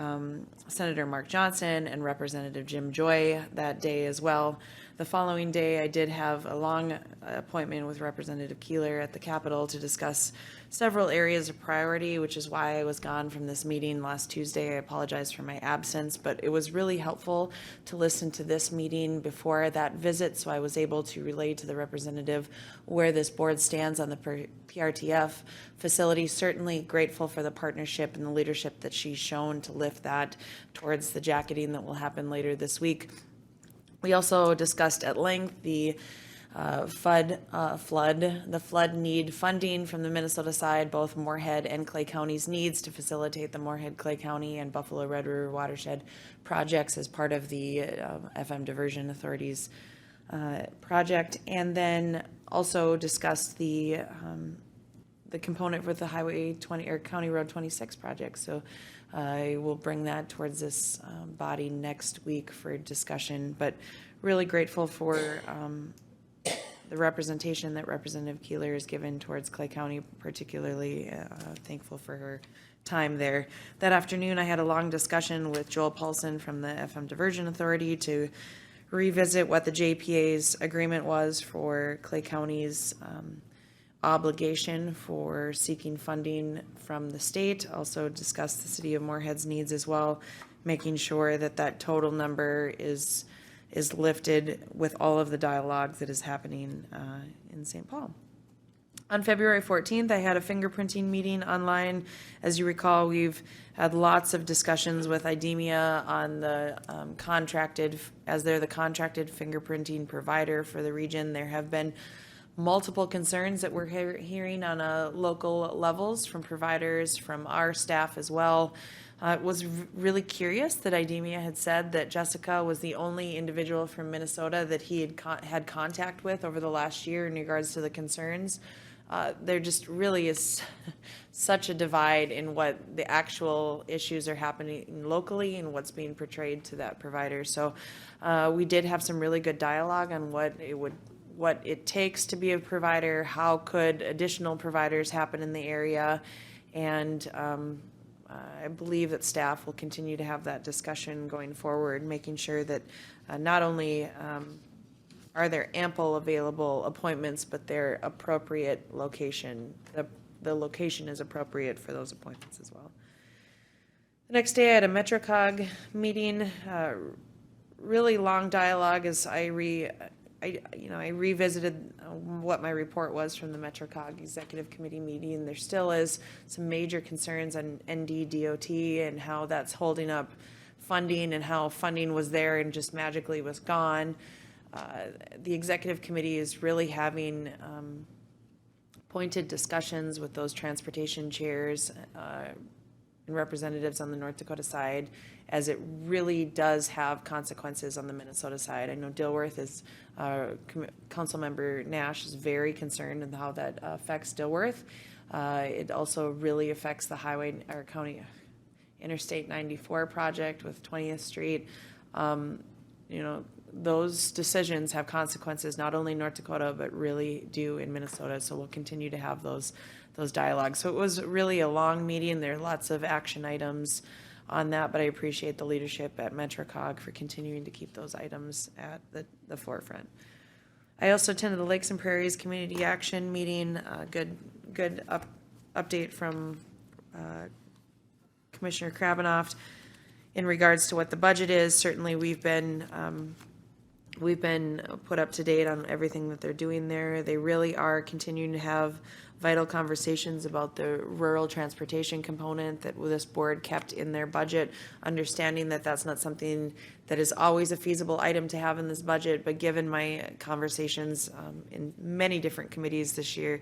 Senator Mark Johnson and Representative Jim Joy that day as well. The following day, I did have a long appointment with Representative Keeler at the Capitol to discuss several areas of priority, which is why I was gone from this meeting last Tuesday. I apologize for my absence, but it was really helpful to listen to this meeting before that visit, so I was able to relay to the representative where this board stands on the PRTF facility. Certainly grateful for the partnership and the leadership that she's shown to lift that towards the jacketing that will happen later this week. We also discussed at length the flood need funding from the Minnesota side, both Moorhead and Clay County's needs to facilitate the Moorhead, Clay County, and Buffalo Red River watershed projects as part of the FM Diversion Authority's project, and then also discussed the component with the Highway 20 or County Road 26 project. So I will bring that towards this body next week for discussion, but really grateful for the representation that Representative Keeler has given towards Clay County, particularly thankful for her time there. That afternoon, I had a long discussion with Joel Paulson from the FM Diversion Authority to revisit what the JPA's agreement was for Clay County's obligation for seeking funding from the state. Also discussed the city of Moorhead's needs as well, making sure that that total number is lifted with all of the dialogue that is happening in St. Paul. On February 14th, I had a fingerprinting meeting online. As you recall, we've had lots of discussions with IDEMIA on the as they're the contracted fingerprinting provider for the region. There have been multiple concerns that we're hearing on local levels from providers, from our staff as well. Was really curious that IDEMIA had said that Jessica was the only individual from Minnesota that he had contact with over the last year in regards to the concerns. There just really is such a divide in what the actual issues are happening locally and what's being portrayed to that provider. So we did have some really good dialogue on what it takes to be a provider, how could additional providers happen in the area, and I believe that staff will continue to have that discussion going forward, making sure that not only are there ample available appointments, but they're appropriate location. The location is appropriate for those appointments as well. The next day I had a MetroCog meeting, really long dialogue as I revisited what my report was from the MetroCog Executive Committee meeting. There still is some major concerns on ND-DOT and how that's holding up funding and how funding was there and just magically was gone. The Executive Committee is really having pointed discussions with those transportation chairs and representatives on the North Dakota side, as it really does have consequences on the Minnesota side. I know Dilworth is, Councilmember Nash is very concerned in how that affects Dilworth. It also really affects the highway or county Interstate 94 project with 20th Street. Those decisions have consequences not only in North Dakota, but really do in Minnesota. So we'll continue to have those dialogues. So it was really a long meeting. There are lots of action items on that, but I appreciate the leadership at MetroCog for continuing to keep those items at the forefront. I also attended the Lakes and Prairies Community Action Meeting. Good update from Commissioner Krabenoff in regards to what the budget is. Certainly we've been put up to date on everything that they're doing there. They really are continuing to have vital conversations about the rural transportation component that this board kept in their budget, understanding that that's not something that is always a feasible item to have in this budget, but given my conversations in many different committees this year,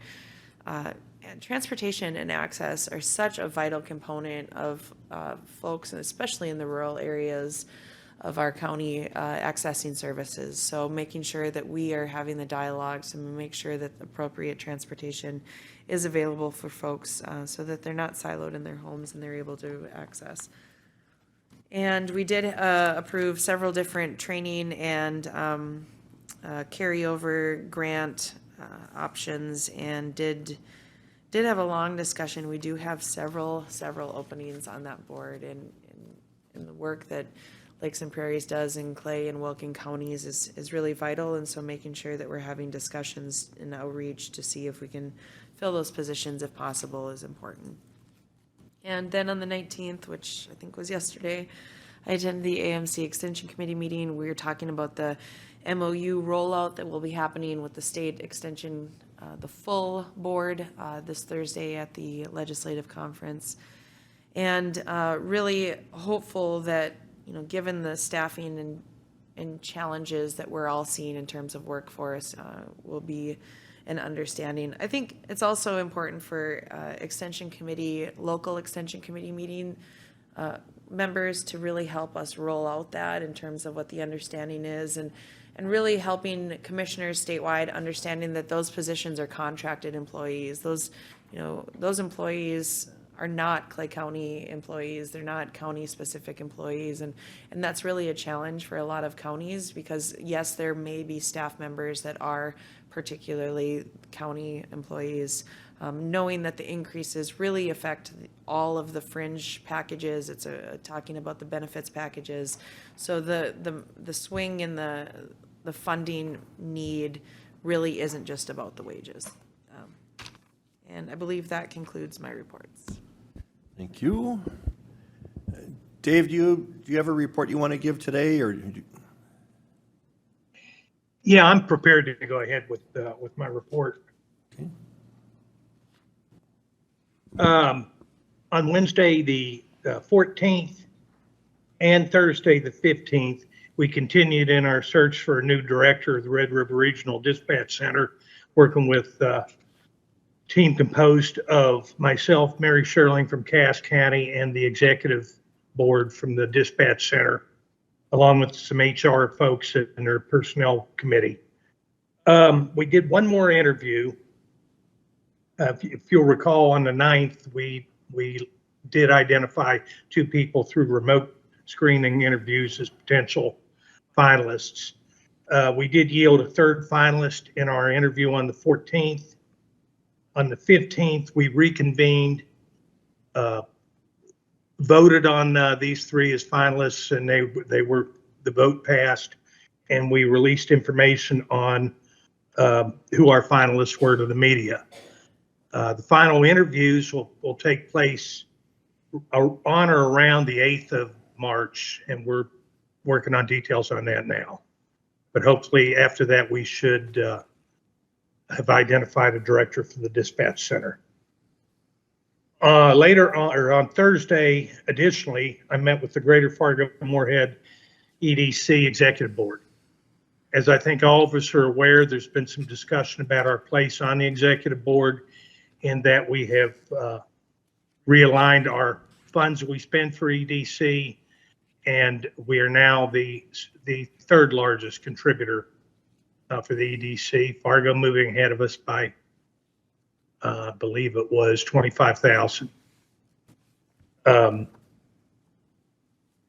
and transportation and access are such a vital component of folks, and especially in the rural areas of our county accessing services. So making sure that we are having the dialogue to make sure that appropriate transportation is available for folks so that they're not siloed in their homes and they're able to access. And we did approve several different training and carryover grant options, and did have a long discussion. We do have several openings on that board, and the work that Lakes and Prairies does in Clay and Wilkin counties is really vital. And so making sure that we're having discussions and outreach to see if we can fill those positions if possible is important. And then on the 19th, which I think was yesterday, I attended the AMC Extension Committee meeting. We were talking about the MOU rollout that will be happening with the state extension, the full board this Thursday at the legislative conference. And really hopeful that, given the staffing and challenges that we're all seeing in terms of workforce, will be an understanding. I think it's also important for local extension committee meeting members to really help us roll out that in terms of what the understanding is, and really helping commissioners statewide understanding that those positions are contracted employees. Those employees are not Clay County employees. They're not county-specific employees, and that's really a challenge for a lot of counties, because yes, there may be staff members that are particularly county employees, knowing that the increases really affect all of the fringe packages. It's talking about the benefits packages. So the swing in the funding need really isn't just about the wages. And I believe that concludes my reports. Thank you. Dave, do you have a report you want to give today, or? Yeah, I'm prepared to go ahead with my report. Okay. On Wednesday, the 14th, and Thursday, the 15th, we continued in our search for a new director of the Red River Regional Dispatch Center, working with team composed of myself, Mary Sherling from Cass County, and the executive board from the dispatch center, along with some HR folks in their personnel committee. We did one more interview. If you'll recall, on the 9th, we did identify 2 people through remote screening interviews as potential finalists. We did yield a 3rd finalist in our interview on the 14th. On the 15th, we reconvened voted on these three as finalists, and the vote passed, and we released information on who our finalists were to the media. The final interviews will take place on or around the 8th of March, and we're working on details on that now. But hopefully after that, we should have identified a director for the dispatch center. Later on, or on Thursday, additionally, I met with the Greater Fargo Moorhead EDC Executive Board. As I think all of us are aware, there's been some discussion about our place on the executive board, in that we have realigned our funds that we spend for EDC, and we are now the third largest contributor for the EDC. Fargo moving ahead of us by, I believe it was 25,000.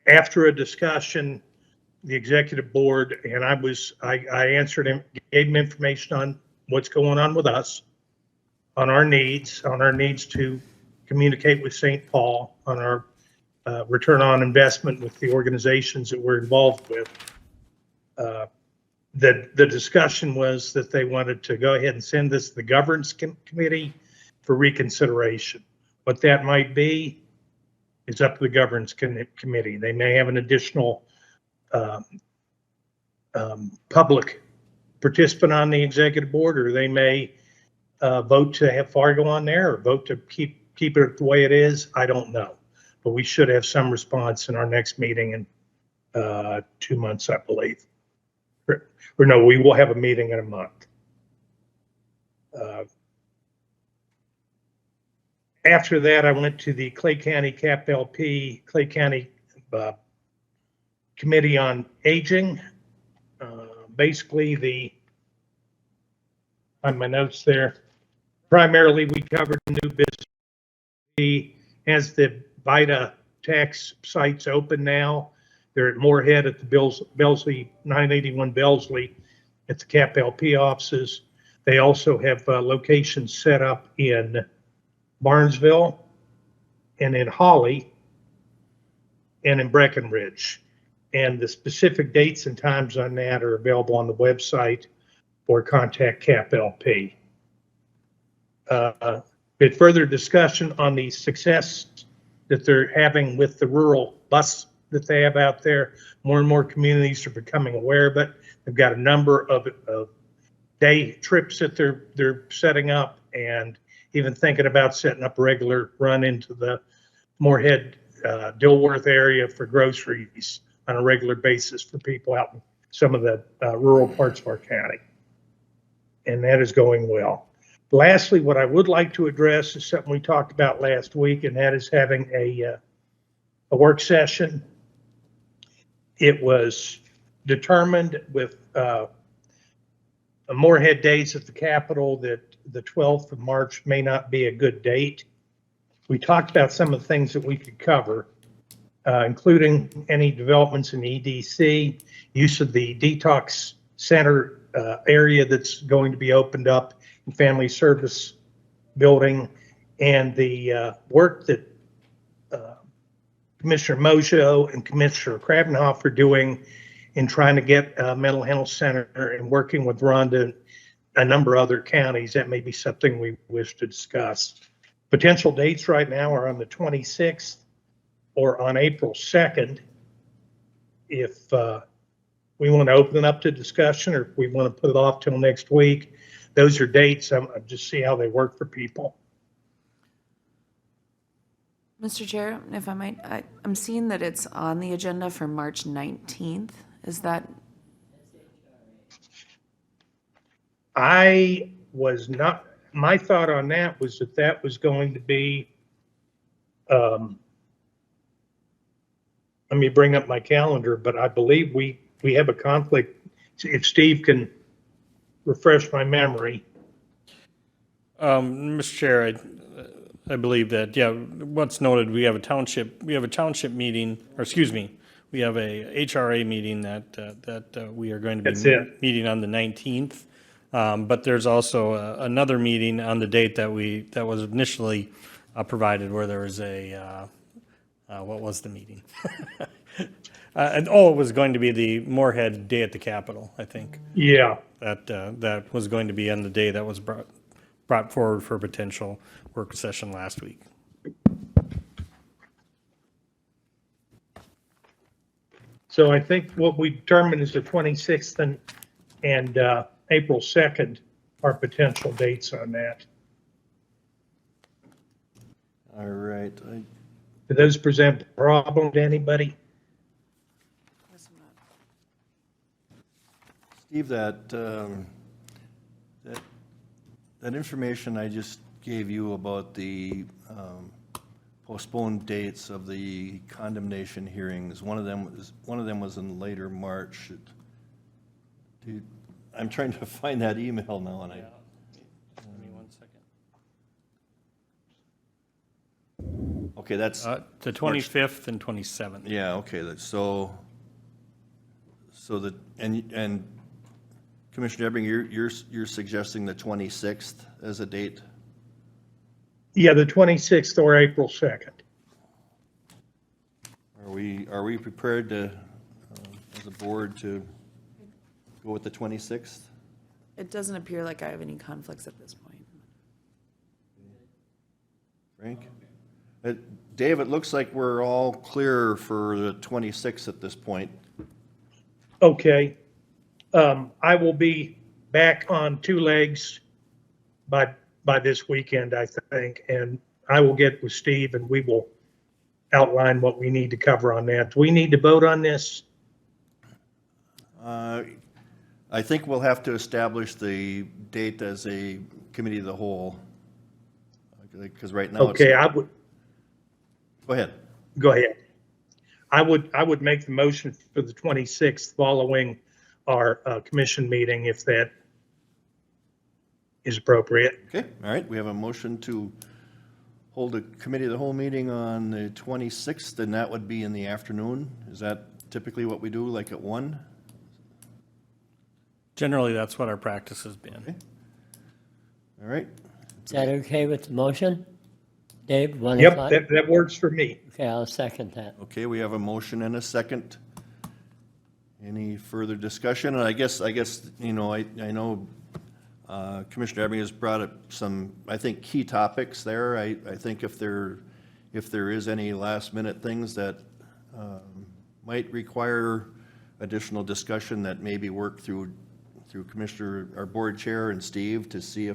After a discussion, the executive board and I answered him, gave him information on what's going on with us, on our needs to communicate with St. Paul, on our return on investment with the organizations that we're involved with. The discussion was that they wanted to go ahead and send this to the governance committee for reconsideration. What that might be is up to the governance committee. They may have an additional public participant on the executive board, or they may vote to have Fargo on there, or vote to keep it the way it is. I don't know, but we should have some response in our next meeting in 2 months, I believe. Or no, we will have a meeting in a month. After that, I went to the Clay County Cap LP, Clay County Committee on Aging. Basically, on my notes there, primarily we covered new business. As the VITA tax sites open now, they're at Moorhead at the Bellesley, 981 Bellesley, at the Cap LP offices. They also have locations set up in Barnesville and in Holly and in Breckenridge. And the specific dates and times on that are available on the website, or contact Cap LP. Bit further discussion on the success that they're having with the rural bus that they have out there. More and more communities are becoming aware of it. They've got a number of day trips that they're setting up, and even thinking about setting up a regular run into the Moorhead, Dilworth area for groceries on a regular basis for people out in some of the rural parts of our county. And that is going well. Lastly, what I would like to address is something we talked about last week, and that is having a work session. It was determined with Moorhead days at the Capitol that the 12th of March may not be a good date. We talked about some of the things that we could cover, including any developments in EDC, use of the detox center area that's going to be opened up in Family Service Building, and the work that Commissioner Mojo and Commissioner Krabenhoff are doing in trying to get a mental health center, and working with Rhonda and a number of other counties. That may be something we wish to discuss. Potential dates right now are on the 26th or on April 2nd. If we want to open it up to discussion, or if we want to put it off till next week, those are dates. I'm just see how they work for people. Mr. Chair, if I might, I'm seeing that it's on the agenda for March 19th. Is that? I was not, my thought on that was that was going to be, let me bring up my calendar, but I believe we have a conflict. If Steve can refresh my memory. Mr. Chair, I believe that, yeah, what's noted, we have a township meeting, or excuse me, we have a HRA meeting that we are going to be meeting on the 19th. But there's also another meeting on the date that was initially provided, where there was a What was the meeting? It was going to be the Moorhead Day at the Capitol, I think. Yeah. That was going to be on the day that was brought forward for potential work session last week. So I think what we determined is the 26th and April 2nd are potential dates on that. All right. Do those present a problem to anybody? Steve, that information I just gave you about the postponed dates of the condemnation hearings, one of them was in later March. I'm trying to find that email now, and Give me 1 second. okay, that's The 25th and 27th. yeah, okay. So and Commissioner Ebbing, you're suggesting the 26th as a date? Yeah, the 26th or April 2nd. Are we prepared to, as a board, to go with the 26th? It doesn't appear like I have any conflicts at this point. Frank? Dave, it looks like we're all clear for the 26th at this point. Okay. I will be back on two legs by this weekend, I think, and I will get with Steve and we will outline what we need to cover on that. Do we need to vote on this? I think we'll have to establish the date as a committee of the whole. Because right now it's. Okay, I would, Go ahead. go ahead. I would make the motion for the 26th following our commission meeting if that is appropriate. Okay, all right, we have a motion to hold a committee of the whole meeting on the 26th, and that would be in the afternoon. Is that typically what we do, like at 1? Generally, that's what our practice has been. Okay. All right, Is that okay with the motion? Dave, 1 Yep, o'clock? that works for me. Okay, I'll second that. okay, we have a motion and a second. Any further discussion? And I guess, you know, I know Commissioner Ebbing has brought up some, I think, key topics there. I think if there is any last-minute things that might require additional discussion, that maybe work through Commissioner, our board chair, and Steve to see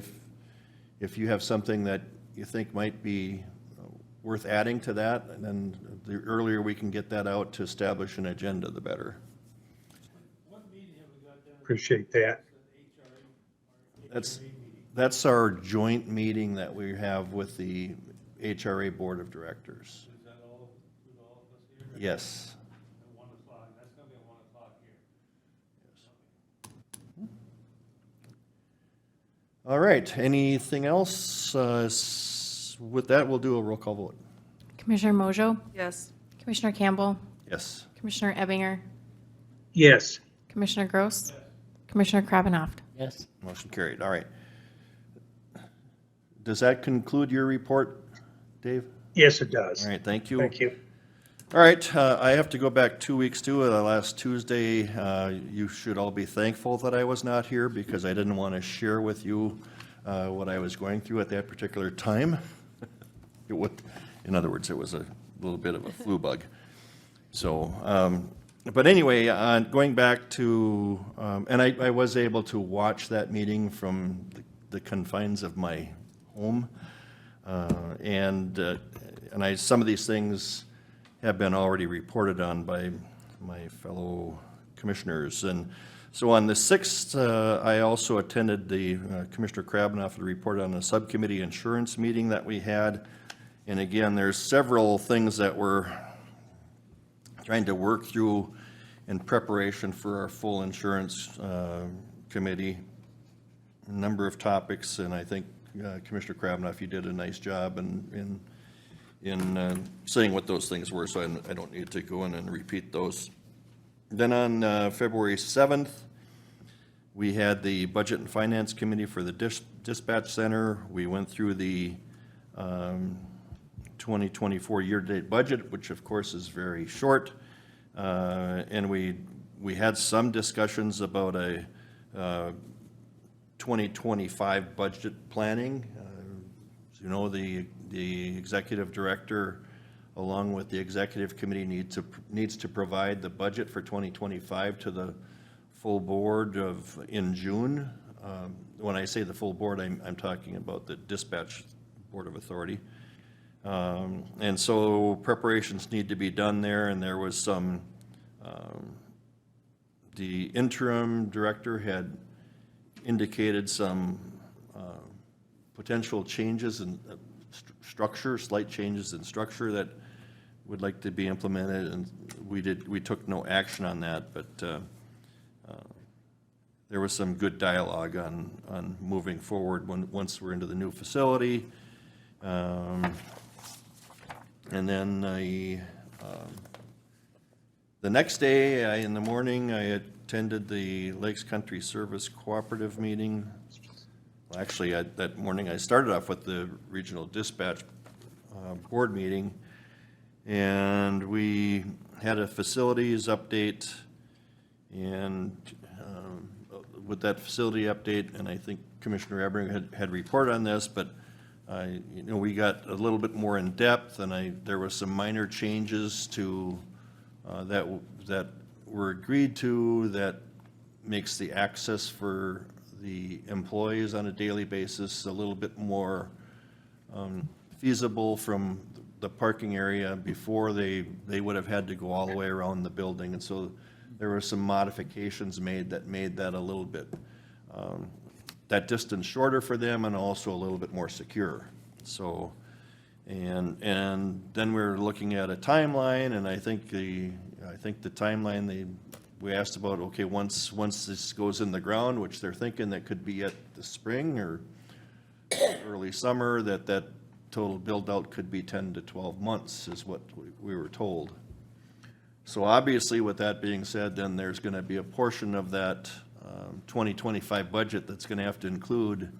if you have something that you think might be worth adding to that, and then the earlier we can get that out to establish an agenda, the better. Appreciate that. That's our joint meeting that we have with the HRA Board of Directors. Is that all, with all of us here? Yes. At 1 o'clock, that's gonna be at 1 o'clock here. All right, anything else? With that, we'll do a roll call vote. Commissioner Mojo, Yes. Commissioner Campbell, Yes. Commissioner Ebbinger, Yes. Commissioner Gross, Commissioner Krabbenhoft. Yes? Motion carried, all right. Does that conclude your report, Dave? Yes, it does. All right, thank you. Thank you. All right, I have to go back 2 weeks too. Last Tuesday, you should all be thankful that I was not here because I didn't want to share with you what I was going through at that particular time. In other words, it was a little bit of a flu bug. So, but anyway, going back to, and I was able to watch that meeting from the confines of my home, and some of these things have been already reported on by my fellow commissioners. And so on the 6th, I also attended the Commissioner Krabbenhoft report on the subcommittee insurance meeting that we had. And again, there's several things that we're trying to work through in preparation for our full insurance committee. A number of topics, and I think Commissioner Krabbenhoft, you did a nice job in saying what those things were, so I don't need to go in and repeat those. Then on February 7th, we had the Budget and Finance Committee for the Dispatch Center. We went through the 2024 year-to-date budget, which of course is very short. And we had some discussions about a 2025 budget planning. As you know, the executive director, along with the executive committee, needs to provide the budget for 2025 to the full board in June. When I say the full board, I'm talking about the dispatch board of authority. And so preparations need to be done there, and there was some, the interim director had indicated some potential changes in structure, slight changes in structure that would like to be implemented, and we took no action on that, but there was some good dialogue on moving forward once we're into the new facility. And then the next day, in the morning, I attended the Lakes Country Service Cooperative meeting. Well, actually, that morning, I started off with the Regional Dispatch Board meeting, and we had a facilities update, and with that facility update, and I think Commissioner Ebbing had reported on this, but we got a little bit more in depth, and there was some minor changes to that were agreed to that makes the access for the employees on a daily basis a little bit more feasible from the parking area. Before they would have had to go all the way around the building, and so there were some modifications made that a little bit that distance shorter for them and also a little bit more secure. So, and then we're looking at a timeline, and I think the timeline we asked about, okay, once this goes in the ground, which they're thinking that could be at the spring or early summer, that total build out could be 10 to 12 months is what we were told. So obviously, with that being said, then there's going to be a portion of that 2025 budget that's going to have to include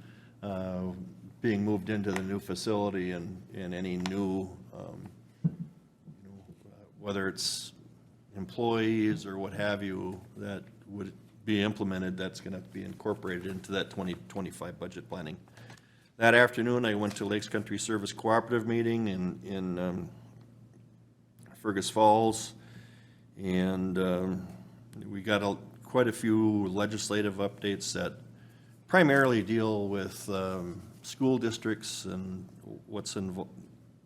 being moved into the new facility and any new, whether it's employees or what have you, that would be implemented, that's going to have to be incorporated into that 2025 budget planning. That afternoon, I went to Lakes Country Service Cooperative meeting in Fergus Falls, and we got quite a few legislative updates that primarily deal with school districts and what's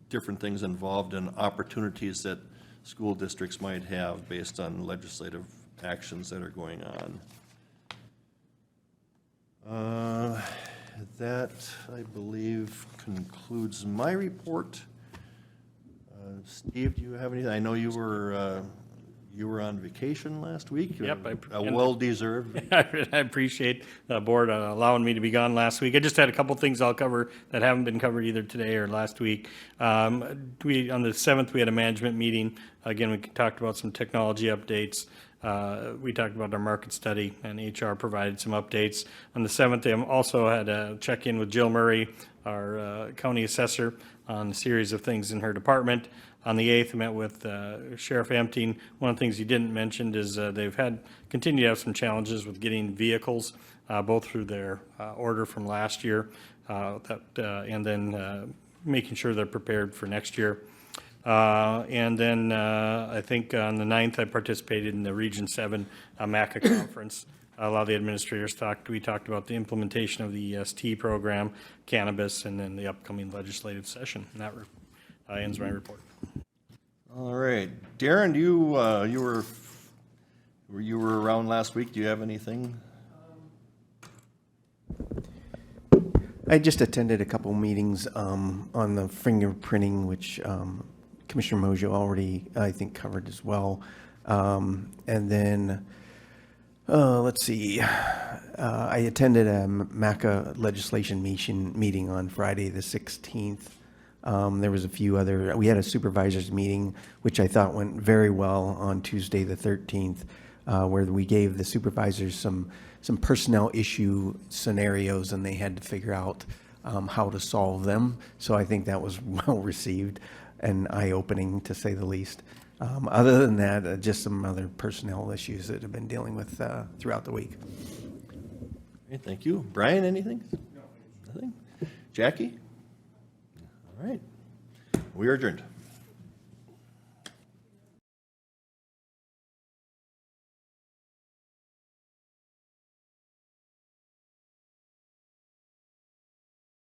different things involved in opportunities that school districts might have based on legislative actions that are going on. That, I believe, concludes my report. Steve, do you have anything? I know you were on vacation last week. Yep. Well-deserved. I appreciate the board allowing me to be gone last week. I just had a couple things I'll cover that haven't been covered either today or last week. On the 7th, we had a management meeting. Again, we talked about some technology updates. We talked about our market study, and HR provided some updates. On the 7th, I also had a check-in with Jill Murray, our county assessor, on a series of things in her department. On the 8th, I met with Sheriff Empting. One of the things he didn't mention is they've continued to have some challenges with getting vehicles, both through their order from last year, and then making sure they're prepared for next year. And then I think on the 9th, I participated in the Region 7 MACA conference. A lot of the administrators we talked about the implementation of the EST program, cannabis, and then the upcoming legislative session. And that ends my report. All right, Darren, you were around last week. Do you have anything? I just attended a couple meetings on the fingerprinting, which Commissioner Mojo already, I think, covered as well. And then, let's see, I attended a MACA legislation meeting on Friday the 16th. There was a few other, we had a supervisors meeting, which I thought went very well on Tuesday the 13th, where we gave the supervisors some personnel issue scenarios, and they had to figure out how to solve them. So I think that was well received. and eye-opening, to say the least. Other than that, just some other personnel issues that I've been dealing with throughout the week. Okay, thank you. Brian, anything? Nothing. Jackie? All right. We are adjourned.